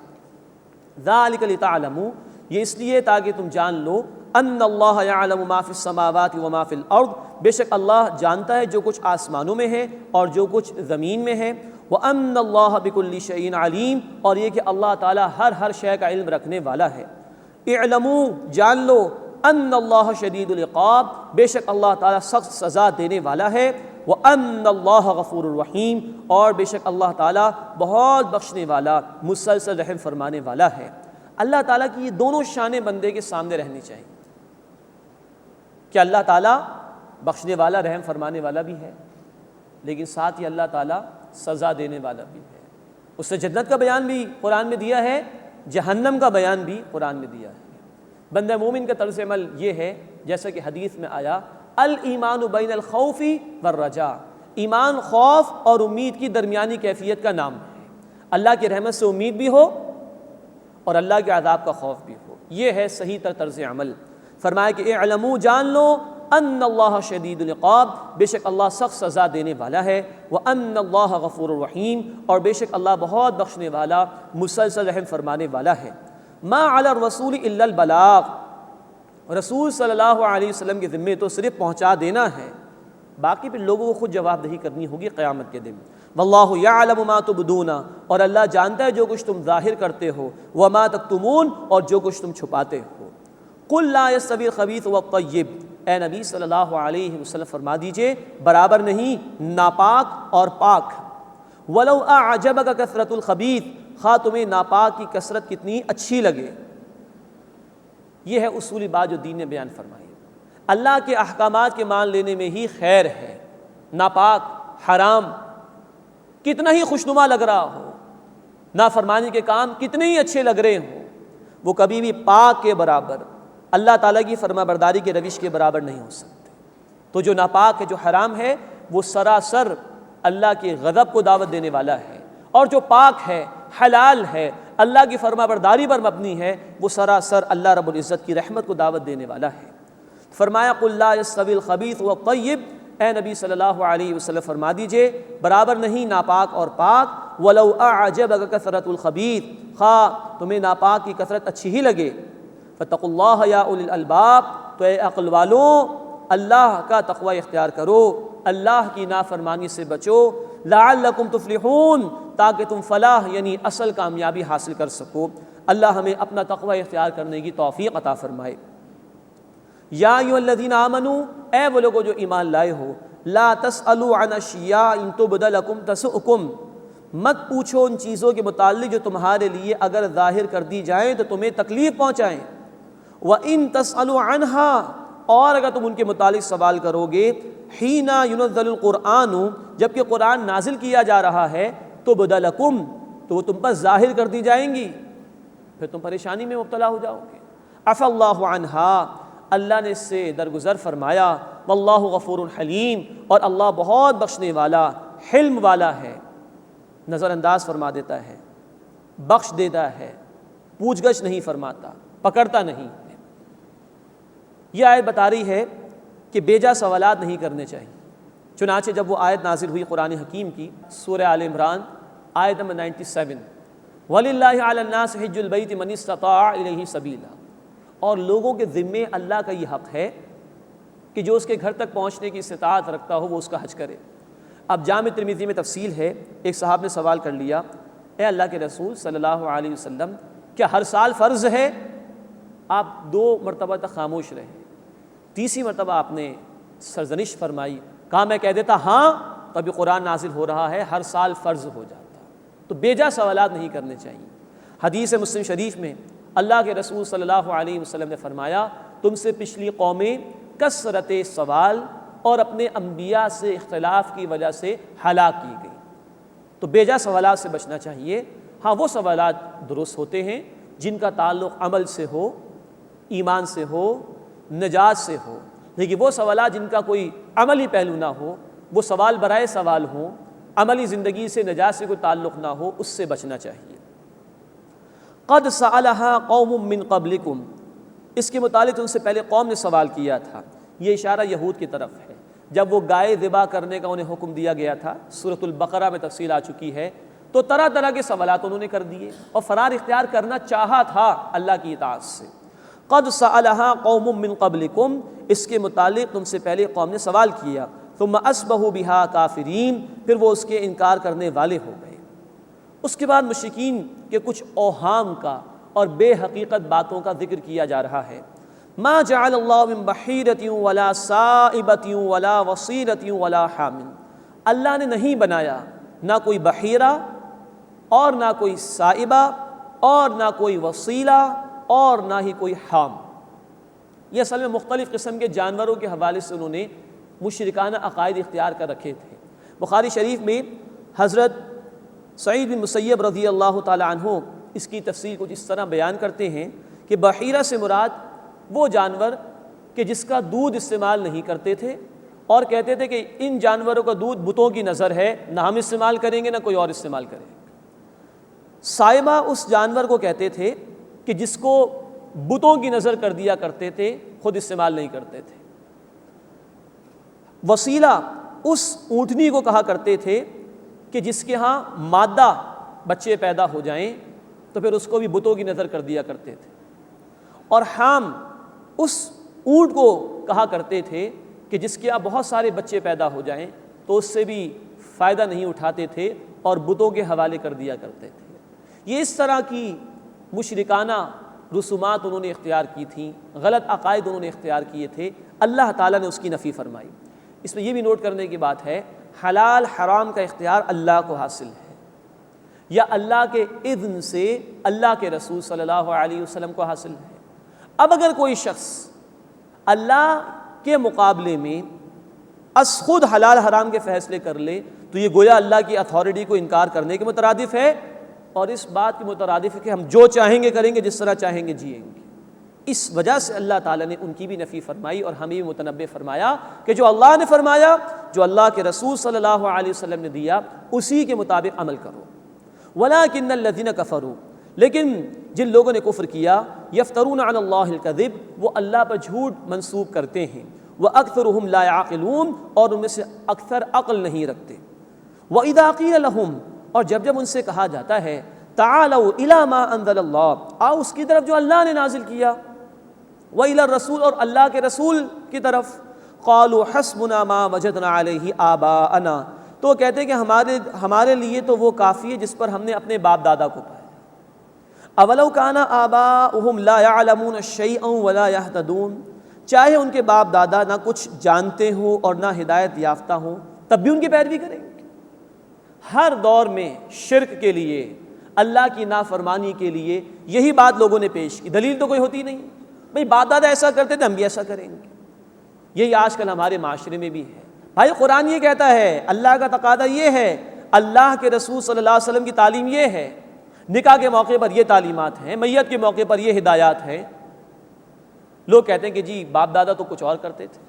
ذالک لتعلموا، یہ اس لیے تاکہ تم جان لو، ان اللہ یعلم ما فی السماوات وما فی الارض، بے شک اللہ جانتا ہے جو کچھ آسمانوں میں ہے اور جو کچھ زمین میں ہے، وان اللہ بکل شیء علیم، اور یہ کہ اللہ تعالیٰ ہر شے کا علم رکھنے والا ہے۔ اعلموا، جان لو، ان اللہ شدید العقاب، بے شک اللہ تعالیٰ سخت سزا دینے والا ہے، وان اللہ غفور الرحیم، اور بے شک اللہ تعالیٰ بہت بخشنے والا مسلسل رحم فرمانے والا ہے۔ اللہ تعالیٰ کی یہ دونوں شانیں بندے کے سامنے رہنی چاہیے کہ اللہ تعالیٰ بخشنے والا رحم فرمانے والا بھی ہے، لیکن ساتھ ہی اللہ تعالیٰ سزا دینے والا بھی ہے۔ اس نے جنت کا بیان بھی قرآن میں دیا ہے، جہنم کا بیان بھی قرآن میں دیا ہے۔ بندہ مومن کا طرز عمل یہ ہے جیسا کہ حدیث میں آیا، الایمان بین الخوف والرجاء، ایمان خوف اور امید کی درمیانی کیفیت کا نام ہے۔ اللہ کی رحمت سے امید بھی ہو اور اللہ کے عذاب کا خوف بھی ہو، یہ ہے صحیح طرز عمل۔ فرمایا کہ اعلموا، جان لو، ان اللہ شدید العقاب، بے شک اللہ سخت سزا دینے والا ہے، وان اللہ غفور الرحیم، اور بے شک اللہ بہت بخشنے والا مسلسل رحم فرمانے والا ہے۔ ما علی الرسول الا البلاغ، رسول صلی اللہ علیہ وسلم کے ذمے تو صرف پہنچا دینا ہے، باقی پھر لوگوں کو خود جواب دہی کرنی ہوگی قیامت کے دن۔ واللہ یعلم ما تبدون، اور اللہ جانتا ہے جو کچھ تم ظاہر کرتے ہو، وما تکتمون، اور جو کچھ تم چھپاتے ہو۔ قل لا یستوی الخبیث والطیب، اے نبی صلی اللہ علیہ وسلم فرما دیجئے برابر نہیں ناپاک اور پاک۔ ولو اعجبک کثرت الخبیث، خواہ تمہیں ناپاک کی کثرت کتنی اچھی لگے۔ یہ ہے اصولی بات جو دین نے بیان فرمائی۔ اللہ کے احکامات کے مان لینے میں ہی خیر ہے۔ ناپاک، حرام کتنا ہی خوشنما لگ رہا ہو، نافرمانی کے کام کتنے ہی اچھے لگ رہے ہوں، وہ کبھی بھی پاک کے برابر، اللہ تعالیٰ کی فرما برداری کے روش کے برابر نہیں ہو سکتے۔ تو جو ناپاک ہے، جو حرام ہے، وہ سراسر اللہ کے غضب کو دعوت دینے والا ہے، اور جو پاک ہے، حلال ہے، اللہ کی فرما برداری پر مبنی ہے، وہ سراسر اللہ رب العزت کی رحمت کو دعوت دینے والا ہے۔ فرمایا قل لا یستوی الخبیث والطیب، اے نبی صلی اللہ علیہ وسلم فرما دیجئے برابر نہیں ناپاک اور پاک۔ ولو اعجبک کثرت الخبیث، خواہ تمہیں ناپاک کی کثرت اچھی ہی لگے۔ فاتقوا اللہ یا اولی الالباب، تو اے عقل والوں اللہ کا تقوی اختیار کرو، اللہ کی نافرمانی سے بچو، لعلکم تفلحون، تاکہ تم فلاح یعنی اصل کامیابی حاصل کر سکو۔ اللہ ہمیں اپنا تقوی اختیار کرنے کی توفیق عطا فرمائے۔ یا ایھا الذین آمنوا، اے وہ لوگوں جو ایمان لائے ہو، لا تسألوا عن اشیاء ان تبد لکم تسؤکم، مت پوچھو ان چیزوں کے متعلق جو تمہارے لیے اگر ظاہر کر دی جائیں تو تمہیں تکلیف پہنچائیں۔ وَإِن تَسْأَلُوا عَنْهَا، اور اگر تم ان کے متعلق سوال کرو گے، حِينَ يُنَزَّلُ الْقُرْآنُ، جبکہ قرآن نازل کیا جا رہا ہے، تُبْدَ لَكُمْ، تو وہ تم پر ظاہر کر دی جائیں گی، پھر تم پریشانی میں مبتلا ہو جاؤ گے۔ عَفَا اللَّهُ عَنْهَا، اللہ نے اس سے درگزر فرمایا، وَاللَّهُ غَفُورٌ حَلِيمٌ، اور اللہ بہت بخشنے والا حلم والا ہے، نظر انداز فرما دیتا ہے، بخش دیتا ہے، پوچھ گچھ نہیں فرماتا، پکڑتا نہیں۔ یہ آیت بتا رہی ہے کہ بیجا سوالات نہیں کرنے چاہیے۔ چنانچہ جب وہ آیت نازل ہوئی قرآن حکیم کی، سورہ آل عمران آیت نمبر 97، وَلِلَّهِ عَلَى النَّاسِ حِجُّ الْبَيْتِ مَنِ اسْتَطَاعَ إِلَيْهِ سَبِيلًا، اور لوگوں کے ذمے اللہ کا یہ حق ہے کہ جو اس کے گھر تک پہنچنے کی استطاعت رکھتا ہو وہ اس کا حج کرے۔ اب جامع ترمذی میں تفصیل ہے، ایک صاحب نے سوال کر لیا، اے اللہ کے رسول صلی اللہ علیہ وسلم، کیا ہر سال فرض ہے؟ آپ 2 مرتبہ تک خاموش رہے، تیسری مرتبہ آپ نے سرزنش فرمائی، کہا میں کہہ دیتا ہاں تو ابھی قرآن نازل ہو رہا ہے، ہر سال فرض ہو جاتا۔ تو بیجا سوالات نہیں کرنے چاہیے۔ حدیث مسلم شریف میں اللہ کے رسول صلی اللہ علیہ وسلم نے فرمایا، تم سے پچھلی قومیں کثرت سوال اور اپنے انبیاء سے اختلاف کی وجہ سے ہلاک کی گئی۔ تو بیجا سوالات سے بچنا چاہیے۔ ہاں وہ سوالات درست ہوتے ہیں جن کا تعلق عمل سے ہو، ایمان سے ہو، نجات سے ہو، لیکن وہ سوالات جن کا کوئی عملی پہلو نہ ہو، وہ سوال برائے سوال ہوں، عملی زندگی سے نجات سے کوئی تعلق نہ ہو، اس سے بچنا چاہیے۔ قد سألها قوم من قبلکم، اس کے متعلق ان سے پہلے قوم نے سوال کیا تھا۔ یہ اشارہ یہود کی طرف ہے، جب وہ گائے ذبح کرنے کا انہیں حکم دیا گیا تھا، سورۃ البقرہ میں تفصیل آ چکی ہے، تو طرح طرح کے سوالات انہوں نے کر دیے اور فرار اختیار کرنا چاہا تھا اللہ کی اطاعت سے۔ قد سألها قوم من قبلکم، اس کے متعلق تم سے پہلے قوم نے سوال کیا، ثم اصبحوا بها کافرین، پھر وہ اس کے انکار کرنے والے ہو گئے۔ اس کے بعد مشرکین کے کچھ اوہام کا اور بے حقیقت باتوں کا ذکر کیا جا رہا ہے۔ ما جعل اللہ من بحیرۃ ولا سائبۃ ولا وصیلۃ ولا حام، اللہ نے نہیں بنایا نہ کوئی بحیرہ اور نہ کوئی سائبہ اور نہ کوئی وصیلہ اور نہ ہی کوئی حام۔ یہ اصل میں مختلف قسم کے جانوروں کے حوالے سے انہوں نے مشرکانہ عقائد اختیار کر رکھے تھے۔ بخاری شریف میں حضرت سعید بن مسیب رضی اللہ تعالی عنہ اس کی تفصیل کچھ اس طرح بیان کرتے ہیں کہ بحیرہ سے مراد وہ جانور کہ جس کا دودھ استعمال نہیں کرتے تھے، اور کہتے تھے کہ ان جانوروں کا دودھ بتوں کی نظر ہے، نہ ہم استعمال کریں گے نہ کوئی اور استعمال کرے گا۔ سائبہ اس جانور کو کہتے تھے کہ جس کو بتوں کی نظر کر دیا کرتے تھے، خود استعمال نہیں کرتے تھے۔ وسیلہ اس اونٹنی کو کہا کرتے تھے کہ جس کے ہاں مادہ بچے پیدا ہو جائیں تو پھر اس کو بھی بتوں کی نظر کر دیا کرتے تھے۔ اور حام اس اونٹ کو کہا کرتے تھے کہ جس کے ہاں بہت سارے بچے پیدا ہو جائیں تو اس سے بھی فائدہ نہیں اٹھاتے تھے اور بتوں کے حوالے کر دیا کرتے تھے۔ یہ اس طرح کی مشرکانہ رسومات انہوں نے اختیار کی تھیں، غلط عقائد انہوں نے اختیار کیے تھے، اللہ تعالیٰ نے اس کی نفی فرمائی۔ اس میں یہ بھی نوٹ کرنے کی بات ہے، حلال حرام کا اختیار اللہ کو حاصل ہے، یا اللہ کے اذن سے اللہ کے رسول صلی اللہ علیہ وسلم کو حاصل ہے۔ اب اگر کوئی شخص اللہ کے مقابلے میں از خود حلال حرام کے فیصلے کر لے تو یہ گویا اللہ کی اتھارٹی کو انکار کرنے کے مترادف ہے، اور اس بات کے مترادف ہے کہ ہم جو چاہیں گے کریں گے، جس طرح چاہیں گے جئیں گے۔ اس وجہ سے اللہ تعالیٰ نے ان کی بھی نفی فرمائی اور ہمیں بھی متنبہ فرمایا کہ جو اللہ نے فرمایا، جو اللہ کے رسول صلی اللہ علیہ وسلم نے دیا، اسی کے مطابق عمل کرو۔ وَلَٰكِنَّ الَّذِينَ كَفَرُوا، لیکن جن لوگوں نے کفر کیا، یفترون علی اللہ الکذب، وہ اللہ پر جھوٹ منسوب کرتے ہیں، وَأَكْثَرُهُمْ لَا يَعْقِلُونَ، اور ان میں سے اکثر عقل نہیں رکھتے۔ وَإِذَا قِيلَ لَهُمْ، اور جب ان سے کہا جاتا ہے، تَعَالَوْا إِلَىٰ مَا أَنزَلَ اللَّهُ، آؤ اس کی طرف جو اللہ نے نازل کیا، وَإِلَى الرَّسُولِ، اور اللہ کے رسول کی طرف، قالوا حسبنا ما وجدنا علیہ آباءنا، تو وہ کہتے ہیں کہ ہمارے لیے تو وہ کافی ہے جس پر ہم نے اپنے باپ دادا کو پایا۔ اولو کان آباؤہم لا یعلمون شیئا ولا یہتدون، چاہے ان کے باپ دادا نہ کچھ جانتے ہوں اور نہ ہدایت یافتہ ہوں، تب بھی ان کی پیروی کریں گے۔ ہر دور میں شرک کے لیے، اللہ کی نافرمانی کے لیے یہی بات لوگوں نے پیش کی، دلیل تو کوئی ہوتی نہیں، بھئی باپ دادا ایسا کرتے تھے ہم بھی ایسا کریں گے۔ یہی آج کل ہمارے معاشرے میں بھی ہے۔ بھائی قرآن یہ کہتا ہے، اللہ کا تقاضا یہ ہے، اللہ کے رسول صلی اللہ علیہ وسلم کی تعلیم یہ ہے، نکاح کے موقع پر یہ تعلیمات ہیں، میت کے موقع پر یہ ہدایات ہیں۔ لوگ کہتے ہیں کہ جی باپ دادا تو کچھ اور کرتے تھے۔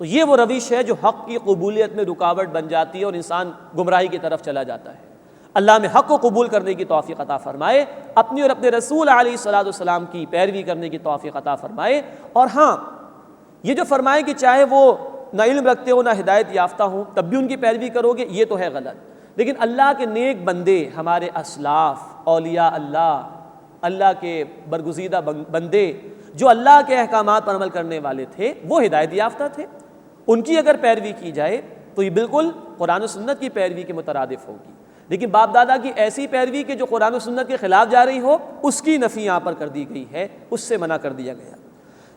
تو یہ وہ روش ہے جو حق کی قبولیت میں رکاوٹ بن جاتی ہے اور انسان گمراہی کی طرف چلا جاتا ہے۔ اللہ میں حق کو قبول کرنے کی توفیق عطا فرمائے، اپنی اور اپنے رسول علیہ الصلوۃ والسلام کی پیروی کرنے کی توفیق عطا فرمائے۔ اور ہاں، یہ جو فرمائے کہ چاہے وہ نہ علم رکھتے ہو نہ ہدایت یافتہ ہوں تب بھی ان کی پیروی کرو گے، یہ تو ہے غلط۔ لیکن اللہ کے نیک بندے، ہمارے اسلاف، اولیاء اللہ، اللہ کے برگزیدہ بندے جو اللہ کے احکامات پر عمل کرنے والے تھے، وہ ہدایت یافتہ تھے، ان کی اگر پیروی کی جائے تو یہ بالکل قرآن و سنت کی پیروی کے مترادف ہوگی۔ لیکن باپ دادا کی ایسی پیروی کہ جو قرآن و سنت کے خلاف جا رہی ہو، اس کی نفی یہاں پر کر دی گئی ہے، اس سے منع کر دیا گیا۔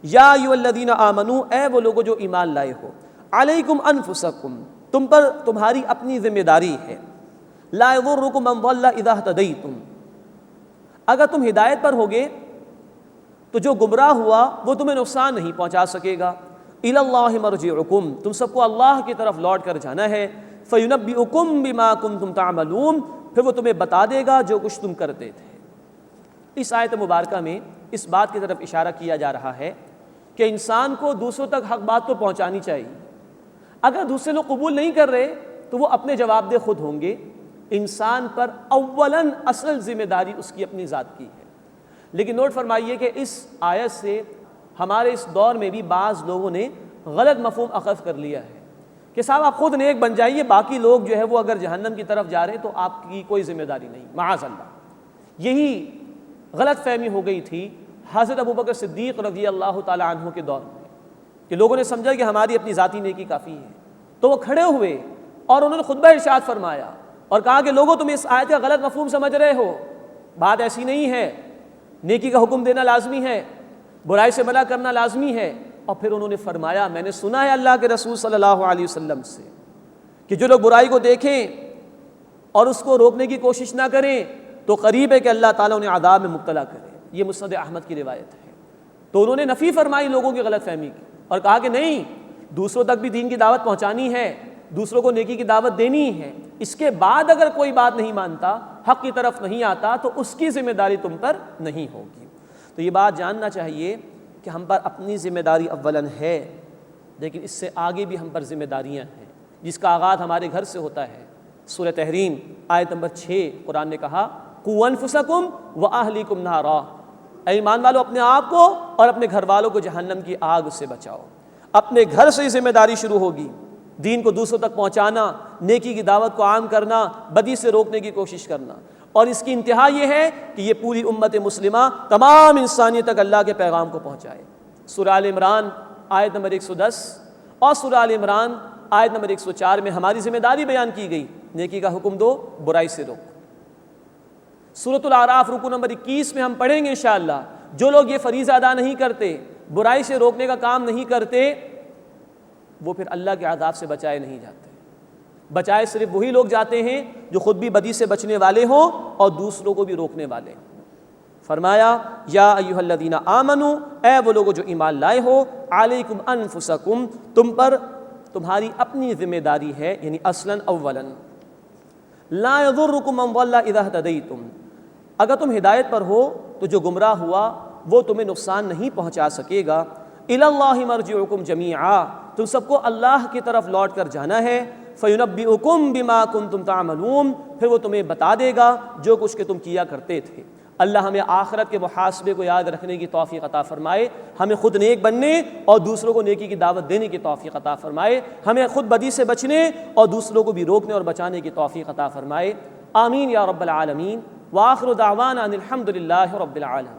یا ایھا الذین آمنو، اے وہ لوگو جو ایمان لائے ہو، علیکم انفسکم، تم پر تمہاری اپنی ذمہ داری ہے، لا یضرکم من ضل اذا اہتدیتم، اگر تم ہدایت پر ہوگے تو جو گمراہ ہوا وہ تمہیں نقصان نہیں پہنچا سکے گا۔ الی اللہ مرجعکم، تم سب کو اللہ کی طرف لوٹ کر جانا ہے، فینبئکم بما کنتم تعملون، پھر وہ تمہیں بتا دے گا جو کچھ تم کرتے تھے۔ اس آیت مبارکہ میں اس بات کی طرف اشارہ کیا جا رہا ہے کہ انسان کو دوسروں تک حق بات تو پہنچانی چاہیے۔ اگر دوسرے لوگ قبول نہیں کر رہے تو وہ اپنے جواب دہ خود ہوں گے۔ انسان پر اولاً اصل ذمہ داری اس کی اپنی ذات کی ہے۔ لیکن نوٹ فرمائیے کہ اس آیت سے ہمارے اس دور میں بھی بعض لوگوں نے غلط مفہوم اخذ کر لیا ہے کہ صاحب آپ خود نیک بن جائیے، باقی لوگ جو ہے وہ اگر جہنم کی طرف جا رہے ہیں تو آپ کی کوئی ذمہ داری نہیں، معاذ اللہ۔ یہی غلط فہمی ہو گئی تھی حضرت ابوبکر صدیق رضی اللہ تعالی عنہ کے دور میں، کہ لوگوں نے سمجھا کہ ہماری اپنی ذاتی نیکی کافی ہے، تو وہ کھڑے ہوئے اور انہوں نے خطبہ ارشاد فرمایا اور کہا کہ لوگوں تم اس آیت کا غلط مفہوم سمجھ رہے ہو، بات ایسی نہیں ہے، نیکی کا حکم دینا لازمی ہے، برائی سے منع کرنا لازمی ہے۔ اور پھر انہوں نے فرمایا، میں نے سنا ہے اللہ کے رسول صلی اللہ علیہ وسلم سے کہ جو لوگ برائی کو دیکھیں اور اس کو روکنے کی کوشش نہ کریں تو قریب ہے کہ اللہ تعالیٰ انہیں عذاب میں مبتلا کرے۔ یہ مسند احمد کی روایت ہے۔ تو انہوں نے نفی فرمائی لوگوں کی غلط فہمی کی اور کہا کہ نہیں، دوسروں تک بھی دین کی دعوت پہنچانی ہے، دوسروں کو نیکی کی دعوت دینی ہے، اس کے بعد اگر کوئی بات نہیں مانتا، حق کی طرف نہیں آتا تو اس کی ذمہ داری تم پر نہیں ہوگی۔ تو یہ بات جاننا چاہیے کہ ہم پر اپنی ذمہ داری اولاً ہے، لیکن اس سے آگے بھی ہم پر ذمہ داریاں ہیں جس کا آغاز ہمارے گھر سے ہوتا ہے۔ سورہ تحریم آیت نمبر 6 قرآن نے کہا، قوا انفسکم واہلیکم نارا، اے ایمان والو اپنے آپ کو اور اپنے گھر والوں کو جہنم کی آگ سے بچاؤ۔ اپنے گھر سے ذمہ داری شروع ہوگی، دین کو دوسروں تک پہنچانا، نیکی کی دعوت کو عام کرنا، بدی سے روکنے کی کوشش کرنا، اور اس کی انتہا یہ ہے کہ یہ پوری امت مسلمہ تمام انسانیت تک اللہ کے پیغام کو پہنچائے۔ سورہ آل عمران آیت نمبر 110 اور سورہ آل عمران آیت نمبر 104 میں ہماری ذمہ داری بیان کی گئی، نیکی کا حکم دو، برائی سے روکو۔ سورۃ الاعراف رکوع نمبر 21 میں ہم پڑھیں گے انشاءاللہ، جو لوگ یہ فریضہ ادا نہیں کرتے، برائی سے روکنے کا کام نہیں کرتے، وہ پھر اللہ کے عذاب سے بچائے نہیں جاتے۔ بچائے صرف وہی لوگ جاتے ہیں جو خود بھی بدی سے بچنے والے ہوں اور دوسروں کو بھی روکنے والے ہوں۔ فرمایا، یا ایھا الذین آمنو، اے وہ لوگو جو ایمان لائے ہو، علیکم انفسکم، تم پر تمہاری اپنی ذمہ داری ہے، یعنی اصلاً اولاً، لا یضرکم من ضل اذا اہتدیتم، اگر تم ہدایت پر ہو تو جو گمراہ ہوا وہ تمہیں نقصان نہیں پہنچا سکے گا۔ الی اللہ مرجعکم جمیعا، تم سب کو اللہ کی طرف لوٹ کر جانا ہے۔ فینبئکم بما کنتم تعملون، پھر وہ تمہیں بتا دے گا جو کچھ کہ تم کیا کرتے تھے۔ اللہ ہمیں آخرت کے محاسبے کو یاد رکھنے کی توفیق عطا فرمائے، ہمیں خود نیک بننے اور دوسروں کو نیکی کی دعوت دینے کی توفیق عطا فرمائے، ہمیں خود بدی سے بچنے اور دوسروں کو بھی روکنے اور بچانے کی توفیق عطا فرمائے۔ آمین یا رب العالمین، وآخر دعوانا ان الحمد للہ رب العالمین۔